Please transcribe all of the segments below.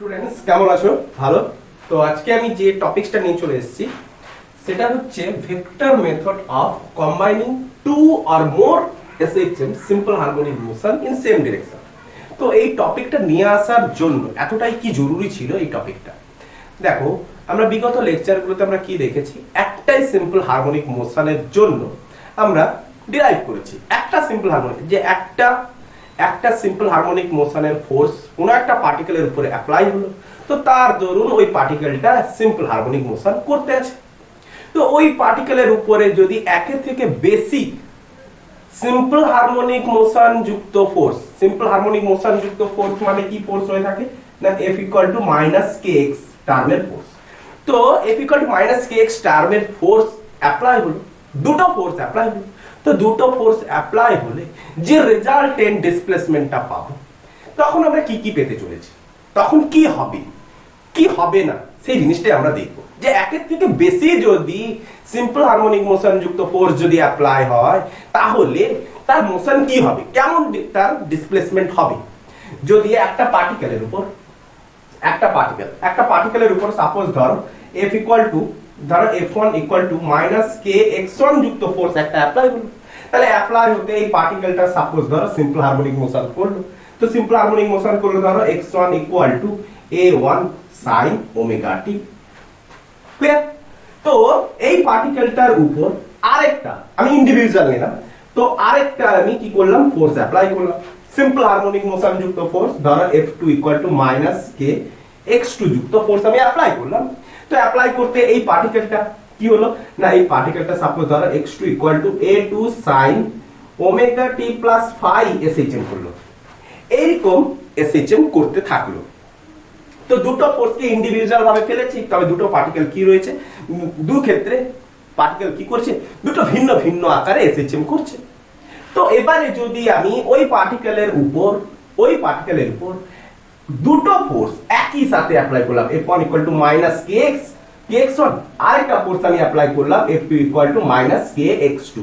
Students কেমন আছো? ভালো। তো আজকে আমি যে টপিকসটা নিয়ে চলে এসেছি সেটা হচ্ছে vector method of combining two or more SHM simple harmonic motion in same direction. তো এই টপিকটা নিয়ে আসার জন্য এতটাই কি জরুরি ছিল এই টপিকটা, দেখো আমরা বিগত লেকচারগুলোতে আমরা কি দেখেছি, একটাই সিম্পল হারমোনিক মোশনের জন্য আমরা ডিরাইভ করেছি একটা সিম্পল হারমোনিক, যে একটা সিম্পল হারমোনিক মোশনের ফোর্স কোনো একটা পার্টিকেলের উপরে অ্যাপ্লাই হলো, তো তার দরুন ওই পার্টিকেলটা সিম্পল হারমোনিক মোশন করতে আছে। তো ওই পার্টিকেলের উপরে যদি একের থেকে বেশি সিম্পল হারমোনিক মোশন যুক্ত ফোর্স, সিম্পল হারমোনিক মোশন যুক্ত ফোর্স মানে কি ফোর্স হয়ে থাকে না, F = kx টার্মের ফোর্স। তো F = kx টার্মের ফোর্স অ্যাপ্লাই হলো, দুটো ফোর্স অ্যাপ্লাই হলো। তো দুটো ফোর্স অ্যাপ্লাই হলে যে রেজাল্টেন্ট ডিসপ্লেসমেন্টটা পাবো, তখন আমরা কি কি পেতে চলেছি, তখন কি হবে কি হবে না সেই জিনিসটাই আমরা দেখব। যে একের থেকে বেশি যদি সিম্পল হারমোনিক মোশন যুক্ত ফোর্স যদি অ্যাপ্লাই হয় তাহলে তার মোশন কি হবে, কেমন তার ডিসপ্লেসমেন্ট হবে। যদি একটা পার্টিকেলের উপর একটা পার্টিকেলের উপর সাপোজ ধরো F1 = kx1 যুক্ত ফোর্স একটা অ্যাপ্লাই হলো, তাহলে অ্যাপ্লাই হতে এই পার্টিকেলটা সাপোজ ধরো সিম্পল হারমোনিক মোশন করলো। তো সিম্পল হারমোনিক মোশন করলো ধরো x1 = a1 sin ωt। Clear? তো এই পার্টিকেলটার উপর আরেকটা আমি ইন্ডিভিজুয়াল নিলাম, তো আরেকটা আমি কি করলাম, ফোর্স অ্যাপ্লাই করলাম, সিম্পল হারমোনিক মোশন যুক্ত ফোর্স ধরো F2 = kx2 যুক্ত ফোর্স আমি অ্যাপ্লাই করলাম। তো অ্যাপ্লাই করতে এই পার্টিকেলটা কি হলো না, এই পার্টিকেলটা সাপোজ ধরো x2 = a2 sin ωt + phi SHM করলো, এইরকম SHM করতে থাকলো। তো দুটো ফোর্সকে ইন্ডিভিজুয়াল ভাবে ফেলেছি, তবে দুটো পার্টিকেল কি রয়েছে, দু ক্ষেত্রে পার্টিকেল কি করছে, দুটো ভিন্ন ভিন্ন আকারে SHM করছে। তো এবারে যদি আমি ওই পার্টিকেলের উপর দুটো ফোর্স একই সাথে অ্যাপ্লাই করলাম, F1 = kx1, আরেকটা ফোর্স আমি অ্যাপ্লাই করলাম F2 = kx2,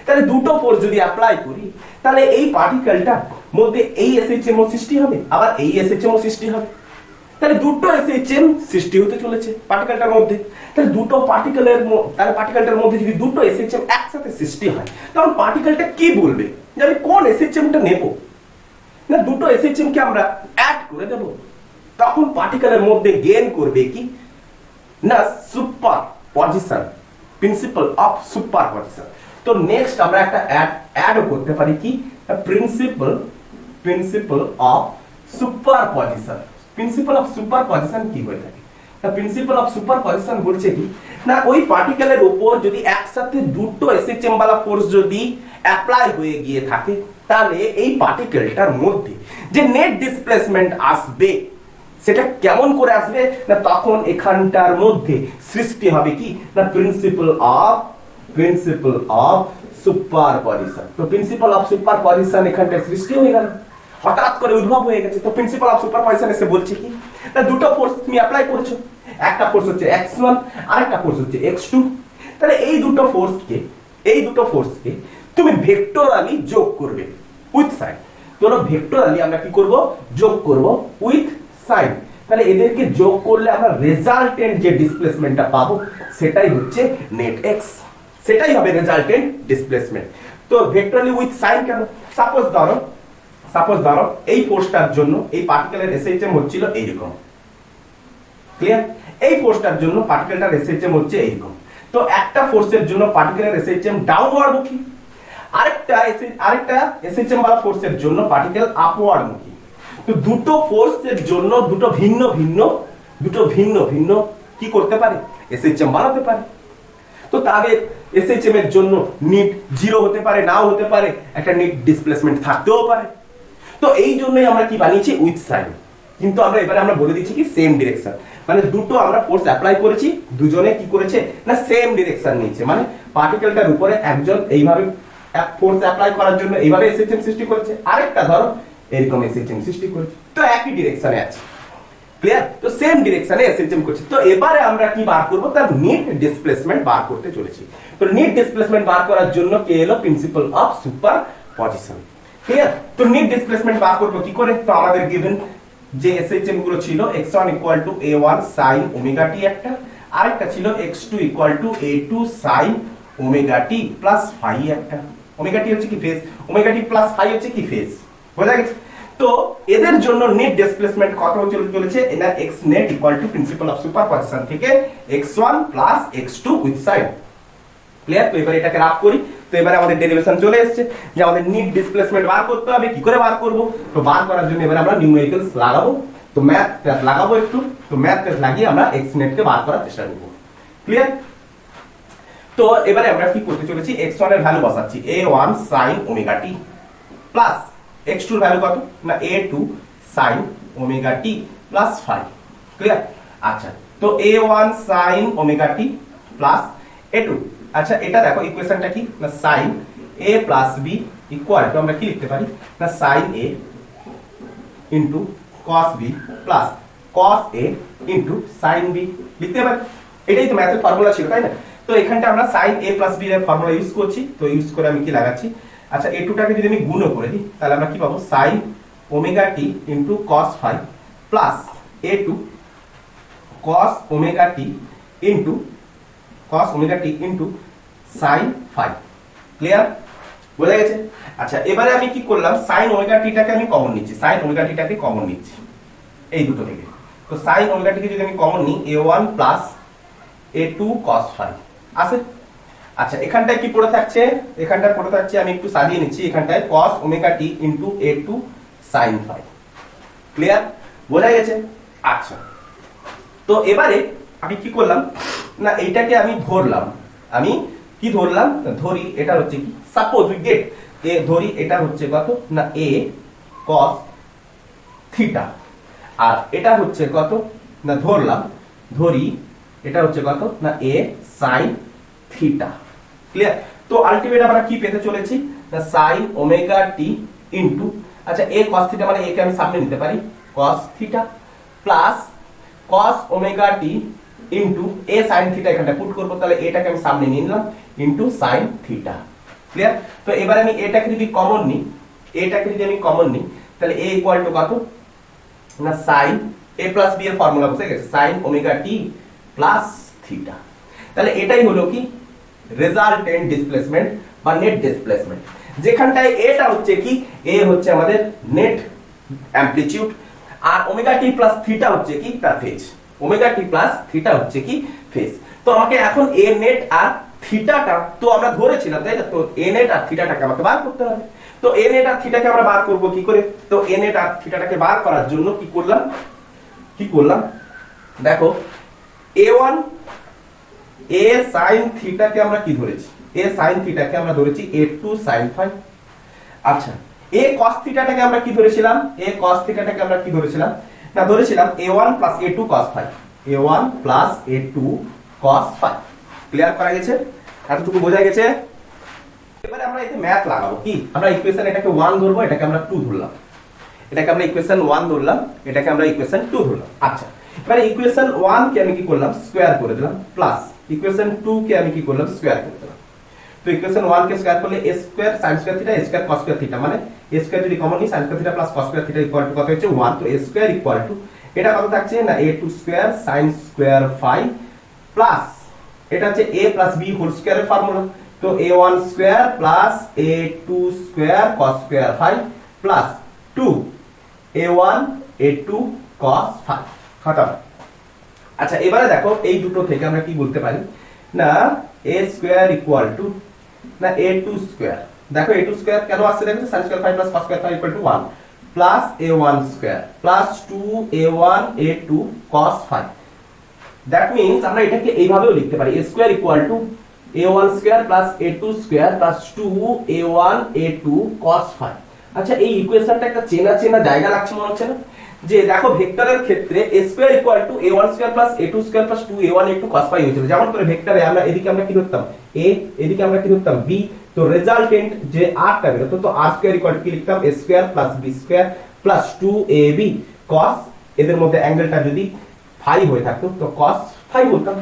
তাহলে দুটো ফোর্স যদি অ্যাপ্লাই করি তাহলে এই পার্টিকেলটার মধ্যে এই SHM ও সৃষ্টি হবে, আবার এই SHM ও সৃষ্টি হবে। তাহলে দুটো SHM সৃষ্টি হতে চলেছে পার্টিকেলটার মধ্যে। তাহলে দুটো পার্টিকেলটার মধ্যে যদি দুটো SHM একসাথে সৃষ্টি হয়, তখন পার্টিকেলটা কি বলবে যে আমি কোন SHMটা নেব, না দুটো SHM কে আমরা অ্যাড করে দেব, তখন পার্টিকেলের মধ্যে গেইন করবে কি না সুপারপজিশন, প্রিন্সিপাল অফ সুপারপজিশন। তো নেক্সট আমরা একটা অ্যাডও করতে পারি কি, principal of superposition. Principal of superposition কি হয়ে থাকে, প্রিন্সিপাল অফ সুপারপজিশন বলছে কি না, ওই পার্টিকেলের উপর যদি একসাথে দুটো SHM वाला ফোর্স যদি অ্যাপ্লাই হয়ে গিয়ে থাকে, তাহলে এই পার্টিকেলটার মধ্যে যে নেট ডিসপ্লেসমেন্ট আসবে সেটা কেমন করে আসবে না, তখন এখানটার মধ্যে সৃষ্টি হবে কি না প্রিন্সিপাল অফ সুপারপজিশন। তো প্রিন্সিপাল অফ সুপারপজিশন এখানটায় সৃষ্টি হয়ে গেল, হঠাৎ করে উদ্ভব হয়ে গেছে। তো প্রিন্সিপাল অফ সুপারপজিশন এসে বলছে কি না, দুটো ফোর্স তুমি অ্যাপ্লাই করেছো, একটা ফোর্স হচ্ছে x1 আরেকটা ফোর্স হচ্ছে x2, তাহলে এই দুটো ফোর্সকে তুমি ভেক্টরালি যোগ করবে উইথ সাইন। তোমরা ভেক্টরালি আমরা কি করব, যোগ করব উইথ সাইন। তাহলে এদেরকে যোগ করলে আমরা রেজাল্টেন্ট যে ডিসপ্লেসমেন্টটা পাবো সেটাই হচ্ছে নেট x, সেটাই হবে রেজাল্টেন্ট ডিসপ্লেসমেন্ট। তো ভেক্টরালি উইথ সাইন কেন, সাপোজ ধরো এই ফোর্সটার জন্য এই পার্টিকেলের SHM হচ্ছিল এইরকম। ক্লিয়ার? এই ফোর্সটার জন্য পার্টিকেলটার SHM হচ্ছে এইরকম। তো একটা ফোর্সের জন্য পার্টিকেলের SHM ডাউনওয়ার্ড মুখী, আরেকটা SHM वाला ফোর্সের জন্য পার্টিকেল আপওয়ার্ড মুখী। তো দুটো ফোর্সের জন্য দুটো ভিন্ন ভিন্ন কি করতে পারে, SHM বানাতে পারে। তো তাদের SHM এর জন্য নিট 0 হতে পারে, নাও হতে পারে, একটা নিট ডিসপ্লেসমেন্ট থাকতেও পারে। তো এই জন্যই আমরা কি বানিয়েছি উইথ সাইন। কিন্তু এবারে আমরা বলে দিচ্ছি কি সেম ডিরেকশন, মানে দুটো আমরা ফোর্স অ্যাপ্লাই করেছি, দুজনে কি করেছে না সেম ডিরেকশন নিয়েছে, মানে পার্টিকেলটার উপরে একজন এইভাবে ফোর্স অ্যাপ্লাই করার জন্য এইভাবে SHM সৃষ্টি করেছে, আরেকটা ধরো এরকম SHM সৃষ্টি করেছে, তো একই ডিরেকশনে আছে। ক্লিয়ার? তো সেম ডিরেকশনে SHM করছে। তো এবারে আমরা কি বার করব, তার নেট ডিসপ্লেসমেন্ট বার করতে চলেছি। তো নেট ডিসপ্লেসমেন্ট বার করার জন্য কে এলো, প্রিন্সিপাল অফ সুপারপজিশন। ক্লিয়ার? তো নেট ডিসপ্লেসমেন্ট বার করব কি করে, তো আমাদের গিভেন যে এসএইচএম গুলো ছিল x1 a1 sin omega t একটা, আরেকটা ছিল x2 a2 sin omega t plus phi একটা। ওমেগা t হচ্ছে কি phase, omega t plus phi হচ্ছে কি ফেজ, বোঝা গেছে? তো এদের জন্য নেট ডিসপ্লেসমেন্ট কত চলেছে, এনার x net principal of superposition থেকে x1 x2 with sign. Clear? তো এবারে এটাকে রাফ করি। তো এবারে আমাদের ডেরিভেশন চলে এসেছে যে আমাদের নিট ডিসপ্লেসমেন্ট বার করতে হবে। কি করে বার করব? তো বার করার জন্য এবারে আমরা নিউমেরিক্যালস লাগাবো। তো ম্যাথ লাগাবো একটু। তো ম্যাথ লাগিয়ে আমরা x net কে বার করার চেষ্টা করব। ক্লিয়ার? তো এবারে আমরা কি করতে চলেছি, x1 এর ভ্যালু বসাচ্ছি a1 sin omega t plus x2 এর ভ্যালু কত না a2 sin omega t plus phi। Clear? আচ্ছা, তো a1 sin omega t plus a2, আচ্ছা এটা দেখো ইকুয়েশনটা কি না sin a plus b equal two আমরা কি লিখতে পারি না sin a into cos b plus cos a into sin b লিখতে পারি। এটাই তো ম্যাথের ফর্মুলা ছিল, তাই না? তো এখানটা আমরা sin a প্লাস b এর ফর্মুলা ইউজ করছি। তো ইউজ করে আমি কি লাগাচ্ছি, আচ্ছা a2 টাকে যদি আমি গুণ করে দিই তাহলে আমরা কি পাবো sin omega t into cos phi plus a2 cos omega t into sin phi। Clear? বোঝা গেছে? আচ্ছা এবারে আমি কি করলাম, sin ওমেগা t টাকে আমি কমন নিচ্ছি, sin ওমেগা t টাকে কমন নিচ্ছি এই দুটো থেকে। তো sin ওমেগা t কে যদি আমি কমন নিই a1 plus a2 cos phi আছে। আচ্ছা এখানটায় কি পড়ে থাকছে, এখানটায় পড়ে থাকছে আমি একটু সাজিয়ে নিচ্ছি, এখানটায় cos omega t into a2 sin phi। Clear? বোঝা গেছে? আচ্ছা তো এবারে আমি কি করলাম না এইটাকে আমি ধরলাম, আমি কি ধরলাম, ধরি এটা হচ্ছে কি সাপোজ উই গেট এ, ধরি এটা হচ্ছে কত না a cos থিটা, আর এটা হচ্ছে কত না ধরি এটা হচ্ছে কত না a sin থিটা। ক্লিয়ার? তো আলটিমেট আমরা কি পেতে চলেছি না sin ওমেগা t ইনটু, আচ্ছা a cos থিটা মানে a কে আমি সামনে নিতে পারি cos theta plus cos omega t into a sin theta এখানটা পুট করব, তাহলে এটাকে আমি সামনে নিয়ে নিলাম ইনটু sin থিটা। ক্লিয়ার? তো এবার আমি এটাকে যদি কমন নিই, তাহলে a ইকুয়াল টু কত না sin a প্লাস b এর ফর্মুলা বসে গেছে sin omega t plus theta. তাহলে এটাই হলো কি রেজাল্টেন্ট ডিসপ্লেসমেন্ট বা নেট ডিসপ্লেসমেন্ট, যেখানটায় এটা হচ্ছে কি a হচ্ছে আমাদের নেট অ্যামপ্লিটিউড আর ওমেগা t প্লাস থিটা হচ্ছে কি তার phase, omega t plus theta হচ্ছে কি ফেজ। তো আমাকে এখন a নেট আর থিটাটা তো আমরা ধরেছিলাম, তাই না? তো a নেট আর থিটাটাকে আমাকে বার করতে হবে। তো a নেট আর থিটাকে আমরা বার করব কি করে, তো a নেট আর থিটাটাকে বার করার জন্য কি করলাম দেখো a1 a sin থিটাকে আমরা কি ধরেছি, a sin থিটাকে আমরা ধরেছি a2 sin phi। আচ্ছা a cos থিটাটাকে আমরা কি ধরেছিলাম, না ধরেছিলাম a1 plus a2 cos phi, a1 plus a2 cos phi। Clear করা গেছে? এতটুকু বোঝা গেছে? এবারে আমরা এতে ম্যাথ লাগাবো। কি আমরা ইকুয়েশন এটাকে 1 ধরবো, এটাকে আমরা 2 ধরলাম, এটাকে আমরা ইকুয়েশন 1 ধরলাম, এটাকে আমরা ইকুয়েশন 2 ধরলাম। আচ্ছা এবারে ইকুয়েশন 1 কে আমি কি করলাম স্কয়ার করে দিলাম প্লাস ইকুয়েশন 2 কে আমি কি করলাম স্কয়ার করে দিলাম। তো ইকুয়েশন 1 কে স্কয়ার করলে a square sin square theta a square cos square theta, মানে a স্কয়ার যদি কমন নিই sin square theta plus cos square theta equal to কত হচ্ছে 1। তো a স্কয়ার ইকুয়াল টু এটা কত থাকছে না a2 square sin square phi plus এটা হচ্ছে a প্লাস b হোল স্কয়ারের ফর্মুলা। তো a1 square plus a2 square cos square phi plus 2 a1 a2 cos phi খতম। আচ্ছা এবারে দেখো এই দুটো থেকে আমরা কি বলতে পারি না a স্কয়ার ইকুয়াল টু না a2 স্কয়ার, দেখো a2 স্কয়ার কেন আসছে দেখো sin square phi plus cos square phi equal to 1 plus a1 square plus 2a1 a2 cos phi। That means আমরা এটাকে এইভাবেও লিখতে পারি a square equal to a1 square plus a2 square plus 2a1 a2 cos phi। আচ্ছা এই ইকুয়েশনটা একটা চেনা জায়গা লাগছে মনে হচ্ছে না, যে দেখো ভেক্টরের ক্ষেত্রে a square equal to a1 square plus a2 square plus 2a1 a2 cos phi হয়েছিল, যেমন করে ভেক্টরে আমরা এদিকে আমরা কি ধরতাম a, এদিকে আমরা কি ধরতাম b। তো রেজাল্টেন্ট যে r টা বের হতো, তো r স্কয়ার ইকুয়াল টু কি লিখতাম a square plus b square plus 2ab cos, এদের মধ্যে অ্যাঙ্গেলটা যদি phi হয়ে থাকতো তো cos phi বলতাম।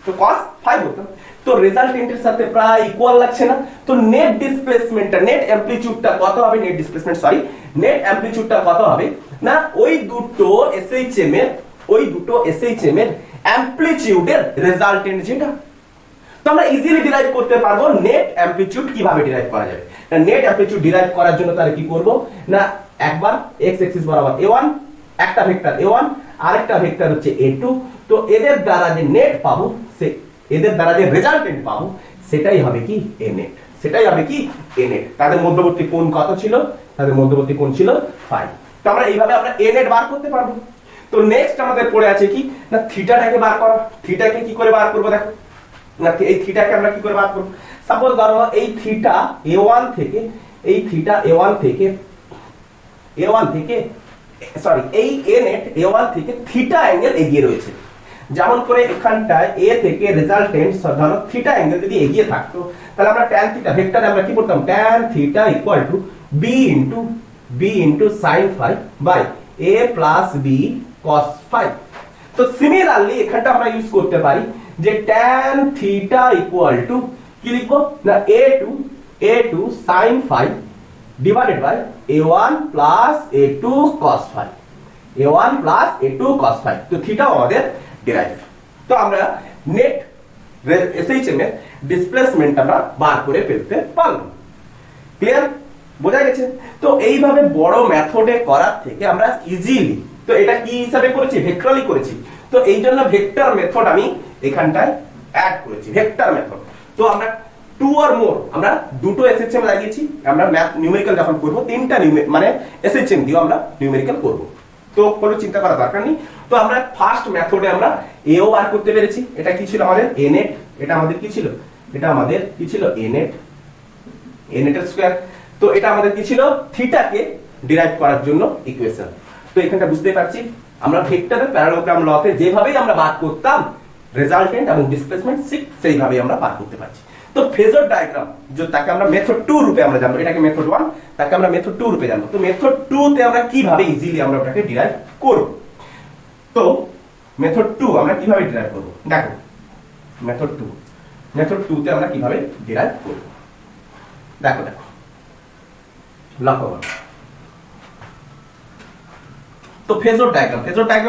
তো cos phi 5 হতো, তো রেজাল্টেন্টের সাথে প্রায় ইকুয়াল লাগছে না? তো নেট ডিসপ্লেসমেন্টটা, নেট অ্যামপ্লিটিউডটা কত হবে? নেট অ্যামপ্লিটিউডটা কত হবে না ওই দুটো এসএইচএম এর অ্যামপ্লিটিউডের রেজাল্টেন্ট যেটা। তো আমরা ইজিলি ডিরাইভ করতে পারবো নেট অ্যামপ্লিটিউড কিভাবে ডিরাইভ করা যাবে। নেট অ্যামপ্লিটিউড ডিরাইভ করার জন্য তাহলে কি করব না, একবার এক্স অ্যাক্সিস বরাবর a1, একটা ভেক্টর a1, আরেকটা ভেক্টর হচ্ছে a2, তো এদের দ্বারা যে নেট পাবো, এদের দ্বারা যে রেজাল্টেন্ট পাবো সেটাই হবে কি a নেট, তাদের মধ্যবর্তী কোণ কত ছিল? তাদের মধ্যবর্তী কোণ ছিল 5। তো আমরা এইভাবে আমরা a নেট বার করতে পারবো। তো নেক্সট আমাদের পড়ে আছে কি না থিটাটাকে বার করা। থিটাকে কি করে বার করব দেখো না, এই থিটাকে আমরা কি করে বার করব? সাপোজ ধরো এই থিটা a1 থেকে এই a নেট a1 থেকে থিটা অ্যাঙ্গেল এগিয়ে রয়েছে। যেমন করে এখানটায় a থেকে রেজাল্টেন্ট ধরো থিটা অ্যাঙ্গেল যদি এগিয়ে থাকতো, তাহলে আমরা tan থিটা ভেক্টরে আমরা কি করতাম? tan theta equal to b into sin phi by a plus b cos phi। তো সিমিলারলি এখানটা আমরা ইউজ করতে পারি যে tan থিটা ইকুয়াল টু কি লিখবো না a2 sin phi divided by a1 plus a2 cos phi, তো থিটাও আমাদের ডিরাইভ। তো আমরা নেট এসএইচএম এর ডিসপ্লেসমেন্ট আমরা বার করে ফেলতে পারলাম। ক্লিয়ার? বোঝা গেছে? তো এইভাবে বড় মেথডে করার থেকে আমরা ইজিলি, তো এটা কি হিসাবে করেছি? ভেক্টরালি করেছি। তো এই জন্য ভেক্টর মেথড আমি এখানটায় অ্যাড করেছি, ভেক্টর মেথড। তো আমরা টু অর মোর, আমরা দুটো এসএইচএম লাগিয়েছি। আমরা ম্যাথ নিউমেরিক্যাল যখন করব তিনটা মানে এসএইচএম দিয়ে আমরা নিউমেরিক্যাল করব, তো কোনো চিন্তা করার দরকার নেই। তো আমরা ফার্স্ট মেথডে আমরা এও বার করতে পেরেছি। এটা কি ছিল আমাদের? এ নেট। এটা আমাদের কি ছিল? এ নেট, এ নেটের স্কয়ার। তো এটা আমাদের কি ছিল? থিটাকে ডিরাইভ করার জন্য ইকুয়েশন। তো এখানটা বুঝতে পারছি আমরা ভেক্টরের প্যারালোগ্রাম লতে যেভাবেই আমরা বার করতাম রেজাল্টেন্ট এবং ডিসপ্লেসমেন্ট সেইভাবেই আমরা বার করতে পারছি। তো ফেজর ডায়াগ্রাম তাকে আমরা মেথড 2 রূপে আমরা জানবো, এটাকে মেথড 1, তাকে আমরা মেথড 2 রূপে জানবো। তো মেথড 2 তে আমরা কিভাবে ইজিলি আমরা ওটাকে ডিরাইভ করব। তো মেথড 2 আমরা কিভাবে ডিরাইভ করব দেখো। মেথড 2 তে আমরা কিভাবে ডিরাইভ করব দেখো লক্ষ্য করো। তো ফেজর ডায়াগ্রাম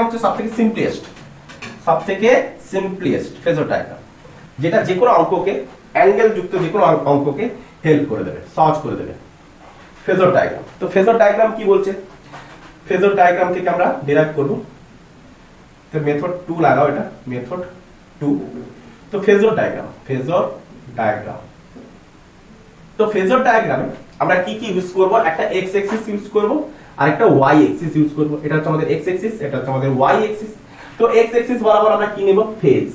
হচ্ছে সবথেকে সিম্পলিয়েস্ট ফেজর ডায়াগ্রাম, যেটা যে কোনো অঙ্ককে অ্যাঙ্গেল যুক্ত যে কোনো অঙ্ককে হেল্প করে দেবে, সহজ করে দেবে। ফেজর ডায়াগ্রাম, তো ফেজর ডায়াগ্রাম কি বলছে? ফেজর ডায়াগ্রাম থেকে আমরা ডিরাইভ করব। তো মেথড 2 লাগাও, এটা মেথড 2। তো ফেজর ডায়াগ্রাম, তো ফেজর ডায়াগ্রামে আমরা কি ইউজ করব? একটা এক্স অ্যাক্সিস ইউজ করব আর একটা ওয়াই অ্যাক্সিস ইউজ করব। এটা হচ্ছে আমাদের এক্স অ্যাক্সিস, এটা হচ্ছে আমাদের ওয়াই অ্যাক্সিস। তো এক্স অ্যাক্সিস বরাবর আমরা কি নেব? ফেজ।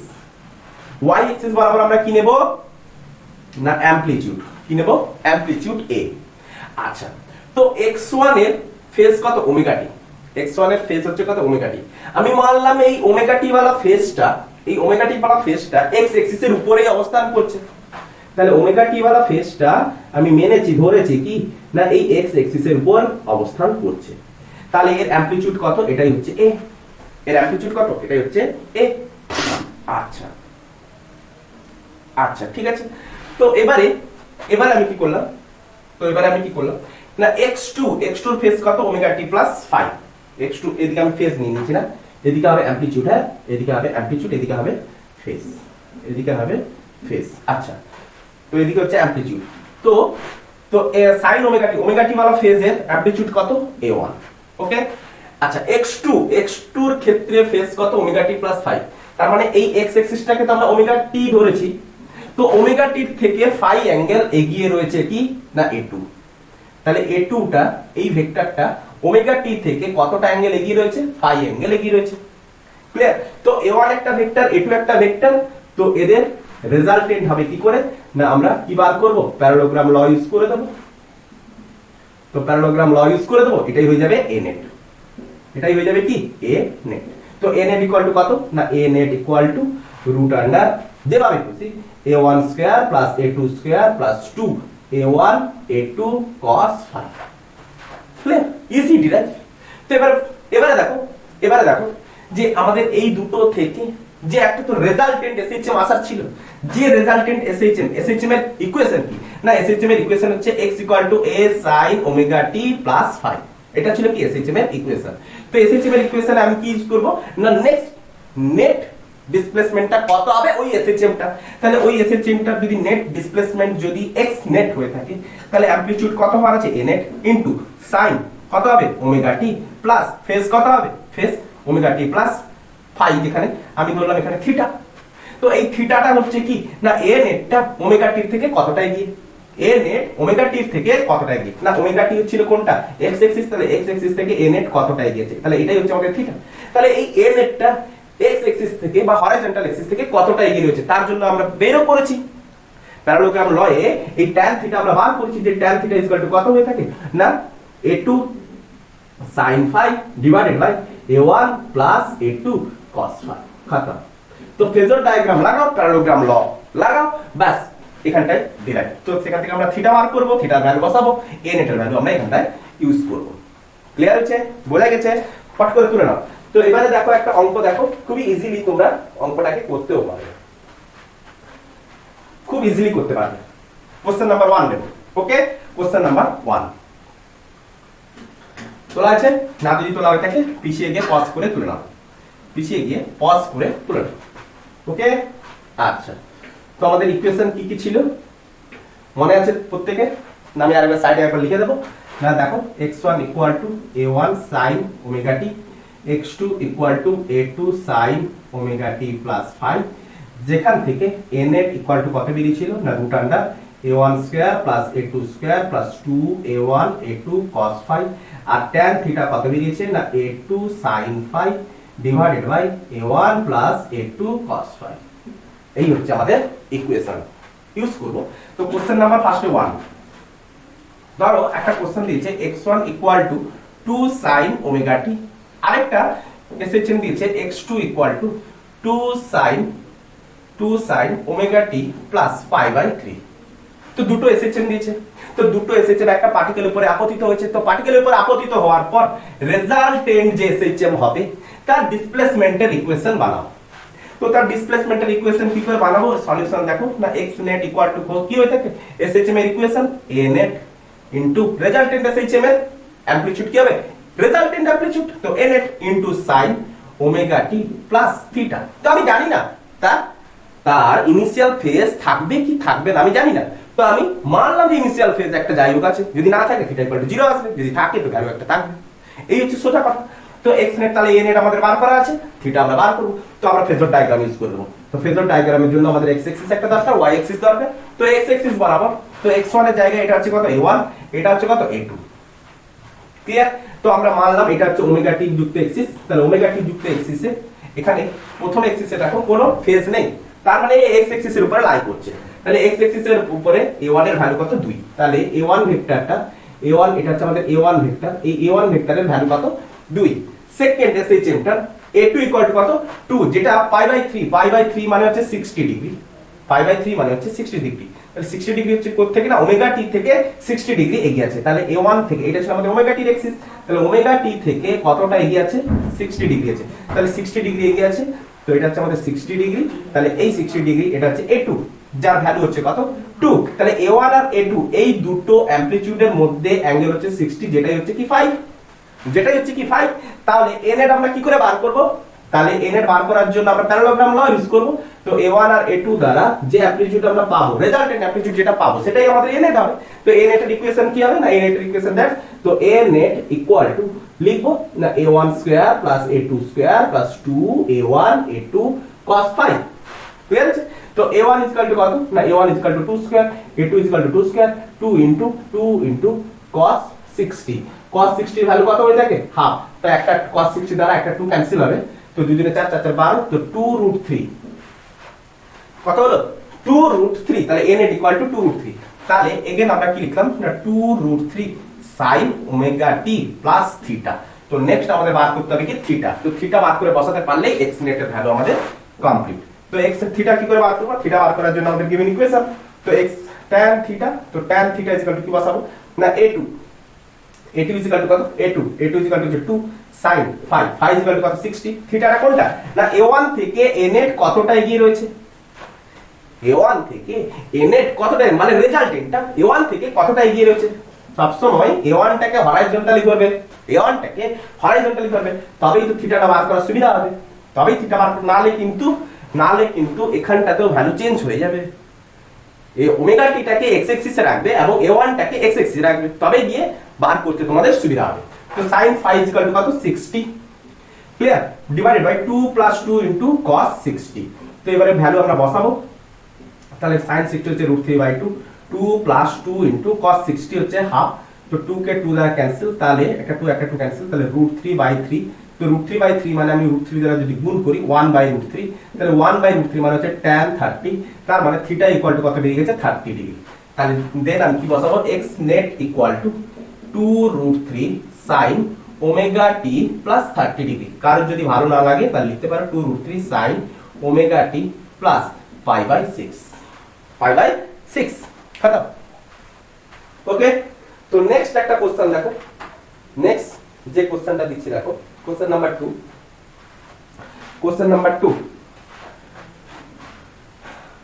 ওয়াই অ্যাক্সিস বরাবর আমরা কি নেব না? অ্যামপ্লিটিউড। কি নেব? Amplitude a। আচ্ছা, তো x1 এর ফেজ কত? Omega t. x1 এর ফেজ হচ্ছে কত? Omega t. আমি মানলাম এই ওমেগা টি वाला ফেজটা, x অ্যাক্সিসের উপরেই অবস্থান করছে। তাহলে ওমেগা টি वाला ফেজটা আমি ধরেছি কি না এই x অ্যাক্সিসের উপর অবস্থান করছে। তাহলে এর অ্যামপ্লিটিউড কত? এটাই হচ্ছে a। এর অ্যামপ্লিটিউড কত? এটাই হচ্ছে a। আচ্ছা ঠিক আছে। তো এবারে আমি কি করলাম? না x2 এর ফেজ কত? Omega T plus 5। x2 এদিকে আমি ফেজ নিয়ে নিয়েছি না, এদিকে হবে অ্যামপ্লিটিউড, হ্যাঁ এদিকে হবে অ্যামপ্লিটিউড, এদিকে হবে ফেজ। আচ্ছা, তো এদিকে হচ্ছে অ্যামপ্লিটিউড। তো sin ওমেগা টি वाला ফেজের অ্যামপ্লিটিউড কত? a1। ওকে। আচ্ছা, x2 এর ক্ষেত্রে ফেজ কত? Omega T plus 5। তার মানে এই x অ্যাক্সিসটাকে তো আমরা ওমেগা টি ধরেছি। তো ওমেগা টি থেকে ফাই অ্যাঙ্গেল এগিয়ে রয়েছে কি না a2। তাহলে a2টা এই ভেক্টরটা ওমেগা টি থেকে কতটা অ্যাঙ্গেল এগিয়ে রয়েছে? ফাই অ্যাঙ্গেল এগিয়ে রয়েছে। ক্লিয়ার? তো a1 একটা ভেক্টর, a2 একটা ভেক্টর। তো এদের রেজাল্টেন্ট হবে কি করে না আমরা কি বার করব? প্যারালোগ্রাম ল ইউজ করে দেব। তো প্যারালোগ্রাম ল ইউজ করে দেব, এটাই হয়ে যাবে a নেট। এটাই হয়ে যাবে কি a নেট। তো a নেট ইকুয়াল টু কত না? a net equal to root under যেভাবে খুশি a1 square plus a2 square plus 2 a1 a2 cos phi। Clear? Easy derive. তো এবারে দেখো যে আমাদের এই দুটো থেকে যে একটা তো রেজাল্টেন্ট এসএইচএম আসার ছিল, যে রেজাল্টেন্ট এসএইচএম এর ইকুয়েশন কি না, এসএইচএম এর ইকুয়েশন হচ্ছে x a sin omega t plus phi। এটা ছিল কি এসএইচএম এর ইকুয়েশন। তো এসএইচএম এর ইকুয়েশনে আমি কি ইউজ করব না, নেট ডিসপ্লেসমেন্টটা কত হবে ওই এসএইচএমটা, তাহলে ওই এসএইচএমটা যদি নেট ডিসপ্লেসমেন্ট যদি x নেট হয়ে থাকে, তাহলে অ্যামপ্লিটিউড কত হওয়ার আছে a নেট ইনটু sin কত হবে ওমেগা টি প্লাস ফেজ কত হবে phase omega T plus phi, যেখানে আমি বললাম এখানে থিটা। তো এই থিটাটা হচ্ছে কি না a নেটটা ওমেগা টি থেকে কতটা এগিয়ে, a নেট ওমেগা টি থেকে কতটা এগিয়ে না, ওমেগা টি ছিল কোনটা x এক্সিস, তাহলে x এক্সিস থেকে a নেট কতটা এগিয়েছে, তাহলে এটাই হচ্ছে আমাদের থিটা। তাহলে এই a নেটটা x এক্সিস থেকে বা হরাইজন্টাল এক্সিস থেকে কতটা এগিয়ে রয়েছে তার জন্য আমরা বেরও করেছি প্যারালোগ্রাম লয়ে এই tan থিটা আমরা বার করেছি, যে tan থিটা ইকুয়াল টু কত হয়ে থাকে না a2 sin phi divided by a1 plus a2 cos phi। খতম। তো ফেজর ডায়াগ্রাম লাগাও, প্যারালোগ্রাম ল লাগাও, বাস এখানটায় ডিরাইভ। তো সেখান থেকে আমরা থিটা বার করব, থিটার ভ্যালু বসাবো, a নেটের ভ্যালু আমরা এখানটায় ইউজ করব। ক্লিয়ার হচ্ছে, বোঝা গেছে? পট করে তুলে নাও। তো এবারে দেখো একটা অঙ্ক, দেখো খুবই ইজিলি তোমরা অঙ্কটাকে করতেও পারবে, খুব ইজিলি করতে পারবে। কোশ্চেন নাম্বার 1 দেব। ওকে, কোশ্চেন নাম্বার 1 তোলা আছে না? যদি তোলা হয়ে থাকে পিছিয়ে গিয়ে পজ করে তুলে নাও, পিছিয়ে গিয়ে পজ করে তুলে নাও। ওকে, আচ্ছা। তো আমাদের ইকুয়েশন কি কি ছিল মনে আছে প্রত্যেকের? না আমি আরেকবার সাইডে একবার লিখে দেবো না। দেখো x1 a1 sin omega t, x2 a2 sin omega t plus phi, যেখান থেকে a net কত বেরিয়েছিল না root under a1 square plus a2 square plus 2a1 a2 cos phi, আর tan থিটা কত বেরিয়েছে না a2 sin phi divided by a1 plus a2 cos phi। এই হচ্ছে আমাদের ইকুয়েশন, ইউজ করব। তো কোশ্চেন নাম্বার ফার্স্টে 1 ধরো একটা কোশ্চেন দিয়েছে x1 2 sin omega t, আরেকটা এসএইচএম দিয়েছে x2 2 sin omega t plus pi by 3। তো দুটো এসএইচএম দিয়েছে, তো দুটো এসএইচএম একটা পার্টিকেলের উপরে আপতিত হয়েছে। তো পার্টিকেলের উপরে আপতিত হওয়ার পর রেজাল্টেন্ট যে এসএইচএম হবে তার ডিসপ্লেসমেন্টের ইকুয়েশন বানাও। তো তার ডিসপ্লেসমেন্টের ইকুয়েশন কি করে বানাবো? সলিউশন দেখো না, x net কি হয়ে থাকে এসএইচএম এর equation a net into resultant SHM এর অ্যামপ্লিটিউড কি হবে রেজাল্টেন্ট অ্যামপ্লিটিউড, তো a net into sin omega t plus theta. তো আমি জানি না তার ইনিশিয়াল ফেজ থাকবে কি থাকবে না আমি জানি না, তো আমি মানলাম যে ইনিশিয়াল ফেজ একটা যাই হোক আছে, যদি না থাকে থিটা ইকুয়াল টু 0 আসবে, যদি থাকে তো ভ্যালু একটা থাকবে। এই হচ্ছে সোজা কথা। তো x net তাহলে a net আমাদের বার করা আছে, থিটা আমরা বার করব। তো আমরা ফেজর ডায়াগ্রাম ইউজ করব। তো ফেজর ডায়াগ্রামের জন্য আমাদের x অ্যাক্সিস একটা দরকার, y অ্যাক্সিস দরকার। তো x অ্যাক্সিস বরাবর, তো x1 এর জায়গায় এটা হচ্ছে কত a1, এটা হচ্ছে কত a2। ক্লিয়ার? তো আমরা মানলাম এটা হচ্ছে ওমেগা টি যুক্ত অ্যাক্সিস, তাহলে ওমেগা টি যুক্ত অ্যাক্সিসে এখানে প্রথম অ্যাক্সিসে দেখো কোনো ফেজ নেই, তার মানে এই x অ্যাক্সিসের উপরে লাই করছে। তাহলে x অ্যাক্সিসের উপরে a1 এর ভ্যালু কত 2, তাহলে a1 ভেক্টরটা a1 এটা হচ্ছে আমাদের a1 ভেক্টর, এই a1 ভেক্টরের ভ্যালু কত 2। সেকেন্ড এসএইচএমটা a2 কত 2, যেটা পাই বাই 3 মানে হচ্ছে 60 ডিগ্রি, পাই বাই 3 মানে হচ্ছে 60 ডিগ্রি। তাহলে 60 ডিগ্রি হচ্ছে কোথা থেকে না ওমেগা টি থেকে 60 ডিগ্রি এগিয়ে আছে। তাহলে a1 থেকে এটা ছিল আমাদের ওমেগা টির অ্যাক্সিস, তাহলে ওমেগা টি থেকে কতটা এগিয়ে আছে 60 ডিগ্রি আছে, তাহলে 60 ডিগ্রি এগিয়ে আছে। তো এটা হচ্ছে আমাদের 60 ডিগ্রি, তাহলে এই 60 ডিগ্রি এটা হচ্ছে a2 যার ভ্যালু হচ্ছে কত 2। তাহলে a1 আর a2 এই দুটো অ্যামপ্লিটিউডের মধ্যে অ্যাঙ্গেল হচ্ছে 60, যেটাই হচ্ছে কি 5, যেটাই হচ্ছে কি 5। তাহলে a net আমরা কি করে বার করব? তাহলে a net বার করার জন্য আমরা প্যারালোগ্রাম ল ইউজ করব। তো a1 আর a2 দ্বারা যে অ্যামপ্লিটিউড আমরা পাবো, রেজাল্টেন্ট অ্যামপ্লিটিউড যেটা পাবো সেটাই আমাদের a net হবে। তো a net এর ইকুয়েশন কি হবে না, a net এর ইকুয়েশন দ্যাটস, তো a net ইকুয়াল টু লিখবো না a1 square plus a2 square plus 2a1 a2 cos phi। Clear আছে? তো a1 ইকুয়াল টু কত না a1 equal to 2 square, a2 equal to 2 square, 2 into cos 60। cos 60 এর value কত হয়ে থাকে হাফ, তো একটা cos 60 দ্বারা একটা 2 ক্যান্সেল হবে, তো 2 দুগুণে 4 4 4 12, তো 2√3 কত হলো 2√3। তাহলে a net ইকুয়াল টু 2√3। তাহলে এগেন আমরা কি লিখলাম না 2√3 sin omega t plus theta. তো নেক্সট আমাদের বার করতে হবে কি থিটা। তো থিটা বার করে বসাতে পারলে x net এর ভ্যালু আমাদের কমপ্লিট। তো x থিটা কি করে বার করব? থিটা বার করার জন্য আমাদের গিভেন ইকুয়েশন, তো x tan থিটা, তো tan থিটা ইকুয়াল টু কি বসাবো না a2 ইকুয়াল টু কত a2 equal to 2 sin phi phi is equal to কত 60 থিটাটা কোনটা না a1 থেকে a net কতটা এগিয়ে রয়েছে a1 থেকে a net কতটা মানে রেজাল্টেন্টটা a1 থেকে কতটা এগিয়ে রয়েছে সব সময় a1 টাকে হরাইজন্টালি করবে a1 টাকে হরাইজন্টালি করবে তবেই তো থিটাটা বার করার সুবিধা হবে তবেই থিটা বার নালে কিন্তু এখানটাতেও ভ্যালু চেঞ্জ হয়ে যাবে এই ওমেগা টি টাকে x অ্যাক্সিসে রাখবে এবং a1 টাকে x অ্যাক্সিসে রাখবে তবে গিয়ে বার করতে তোমাদের সুবিধা হবে তো sin phi is equal to কত 60 clear divided by 2 plus 2 into cos 60 তো এবারে ভ্যালু আমরা বসাবো তাহলে sin 60 হচ্ছে √3/2 2 প্লাস 2 ইনটু cos 60 হচ্ছে হাফ তো 2 কে 2 দ্বারা ক্যান্সেল তাহলে একটা 2 ক্যান্সেল তাহলে √3/3 তো √3/3 মানে আমি √3 দ্বারা যদি গুণ করি 1/√3 তাহলে 1/√3 মানে হচ্ছে tan 30 তার মানে থিটা ইকুয়াল টু কত বেরিয়ে গেছে 30 ডিগ্রি তাহলে দেন আমি কি বসাবো x net equal to 2√3 sin omega T plus 30 degree কারোর যদি ভালো না লাগে তাহলে লিখতে পারো 2√3 sin omega T plus pi/6 খতম ওকে তো নেক্সট একটা কোশ্চেন দেখো নেক্সট যে কোশ্চেনটা দিচ্ছি দেখো কোশ্চেন নাম্বার 2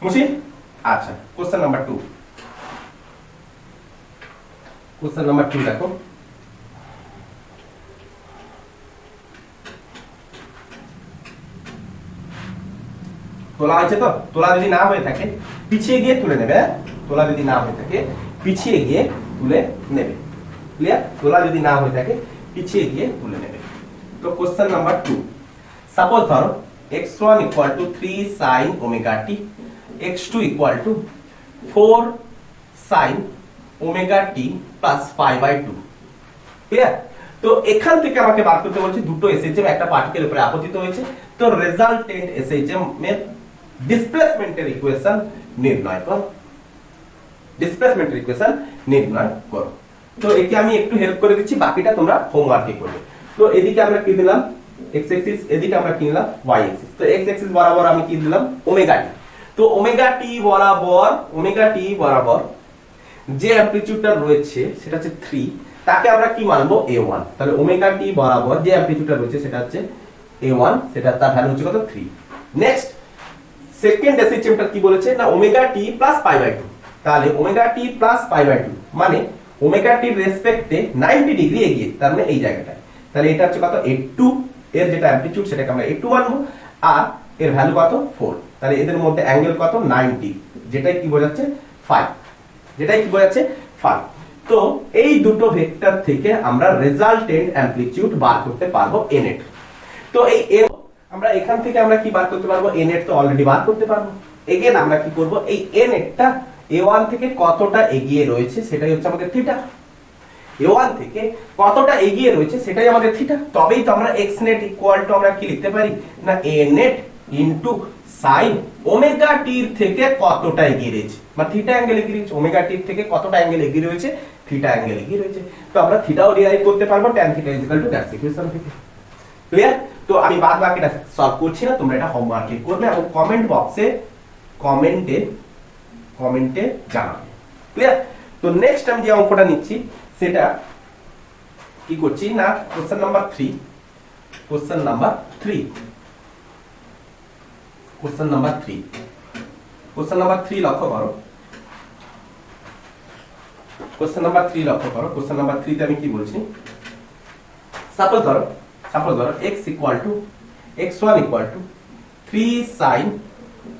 মুশি আচ্ছা কোশ্চেন নাম্বার 2 দেখো তোলা হয়েছে তো তোলা যদি না হয়ে থাকে পিছিয়ে গিয়ে তুলে নেবে তোলা যদি না হয়ে থাকে পিছিয়ে গিয়ে তুলে নেবে ক্লিয়ার তোলা যদি না হয়ে থাকে পিছিয়ে গিয়ে তুলে নেবে তো কোশ্চেন নাম্বার 2 সাপোজ ধরো x1 equal to 3 sin omega T x2 equal to 4 sin omega T plus pi/2 clear তো এখান থেকে আমাকে বার করতে বলছে দুটো এসএইচএম একটা পার্টিকেল উপরে আপতিত হয়েছে তো রেজাল্টেন্ট এসএইচএম এর ডিসপ্লেসমেন্টের ইকুয়েশন নির্ণয় করো তো একে আমি একটু হেল্প করে দিচ্ছি বাকিটা তোমরা হোমওয়ার্কে করবে তো এদিকে আমরা কি দিলাম x অ্যাক্সিস এদিকে আমরা কি নিলাম y অ্যাক্সিস তো x অ্যাক্সিস বরাবর আমি কি দিলাম ওমেগা টি তো ওমেগা টি বরাবর যে অ্যামপ্লিটিউডটা রয়েছে সেটা হচ্ছে 3 তাকে আমরা কি মানবো a1 তাহলে ওমেগা টি বরাবর যে অ্যামপ্লিটিউডটা রয়েছে সেটা হচ্ছে a1 সেটা তার ভ্যালু হচ্ছে কত 3 নেক্সট সেকেন্ড এসএইচএমটা কি বলেছে না ওমেগা টি প্লাস pi/2 তাহলে ওমেগা টি প্লাস pi/2 মানে ওমেগা টির রেসপেক্টে 90 ডিগ্রি এগিয়ে তার মানে এই জায়গাটা তাহলে এটা হচ্ছে কত a2 এর যেটা অ্যামপ্লিটিউড সেটাকে আমরা a2 মানবো আর এর ভ্যালু কত 4 তাহলে এদের মধ্যে অ্যাঙ্গেল কত 90 যেটাই কি বোঝাচ্ছে 5 তো এই দুটো ভেক্টর থেকে আমরা রেজাল্টেন্ট অ্যামপ্লিটিউড বার করতে পারবো net তো এই আমরা এখান থেকে আমরা কি বার করতে পারবো net তো অলরেডি বার করতে পারবো এগেন আমরা কি করব এই netটা a1 থেকে কতটা এগিয়ে রয়েছে সেটাই হচ্ছে আমাদের থিটা a1 থেকে কতটা এগিয়ে রয়েছে সেটাই আমাদের থিটা তবেই তো আমরা x net ইকুয়াল টু আমরা কি লিখতে পারি না a net into sin omega T থেকে কতটা এগিয়ে রয়েছে মানে থিটা অ্যাঙ্গেল এগিয়ে রয়েছে ওমেগা টি থেকে কতটা অ্যাঙ্গেল এগিয়ে রয়েছে থিটা অ্যাঙ্গেল এগিয়ে রয়েছে তো আমরা থিটাও ডিরাইভ করতে পারবো tan θ দ্যাটস ইকুয়েশন থেকে ক্লিয়ার তো আমি বাদ বাকিটা সলভ করছি না তোমরা এটা হোমওয়ার্কে করবে এবং কমেন্ট বক্সে কমেন্টে জানাবে ক্লিয়ার তো নেক্সট আমি যে অঙ্কটা নিচ্ছি সেটা কি করছি না কোশ্চেন নাম্বার 3 লক্ষ্য করো কোশ্চেন নাম্বার 3 তে আমি কি বলছি সাপোজ ধরো x1 equal to 3 sin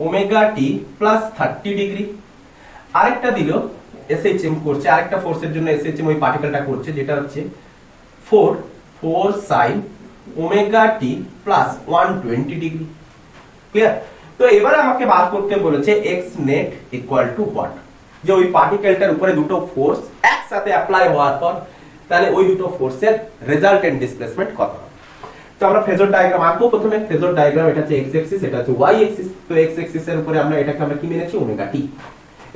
omega T plus 30 degree আরেকটা দিল এসএইচএম করছে আরেকটা ফোর্সের জন্য এসএইচএম ওই পার্টিকেলটা করছে যেটা হচ্ছে 4 sin omega T plus 120 degree clear তো এবারে আমাকে বার করতে বলেছে x net equal to what যে ওই পার্টিকেলটার উপরে দুটো ফোর্স একসাথে অ্যাপ্লাই হওয়ার পর তাহলে ওই দুটো ফোর্সের রেজাল্টেন্ট ডিসপ্লেসমেন্ট কত হবে তো আমরা ফেজর ডায়াগ্রাম আঁকবো প্রথমে ফেজর ডায়াগ্রাম এটা হচ্ছে x অ্যাক্সিস এটা হচ্ছে y অ্যাক্সিস তো x অ্যাক্সিস এর উপরে আমরা এটাকে আমরা কি মেনেছি ওমেগা টি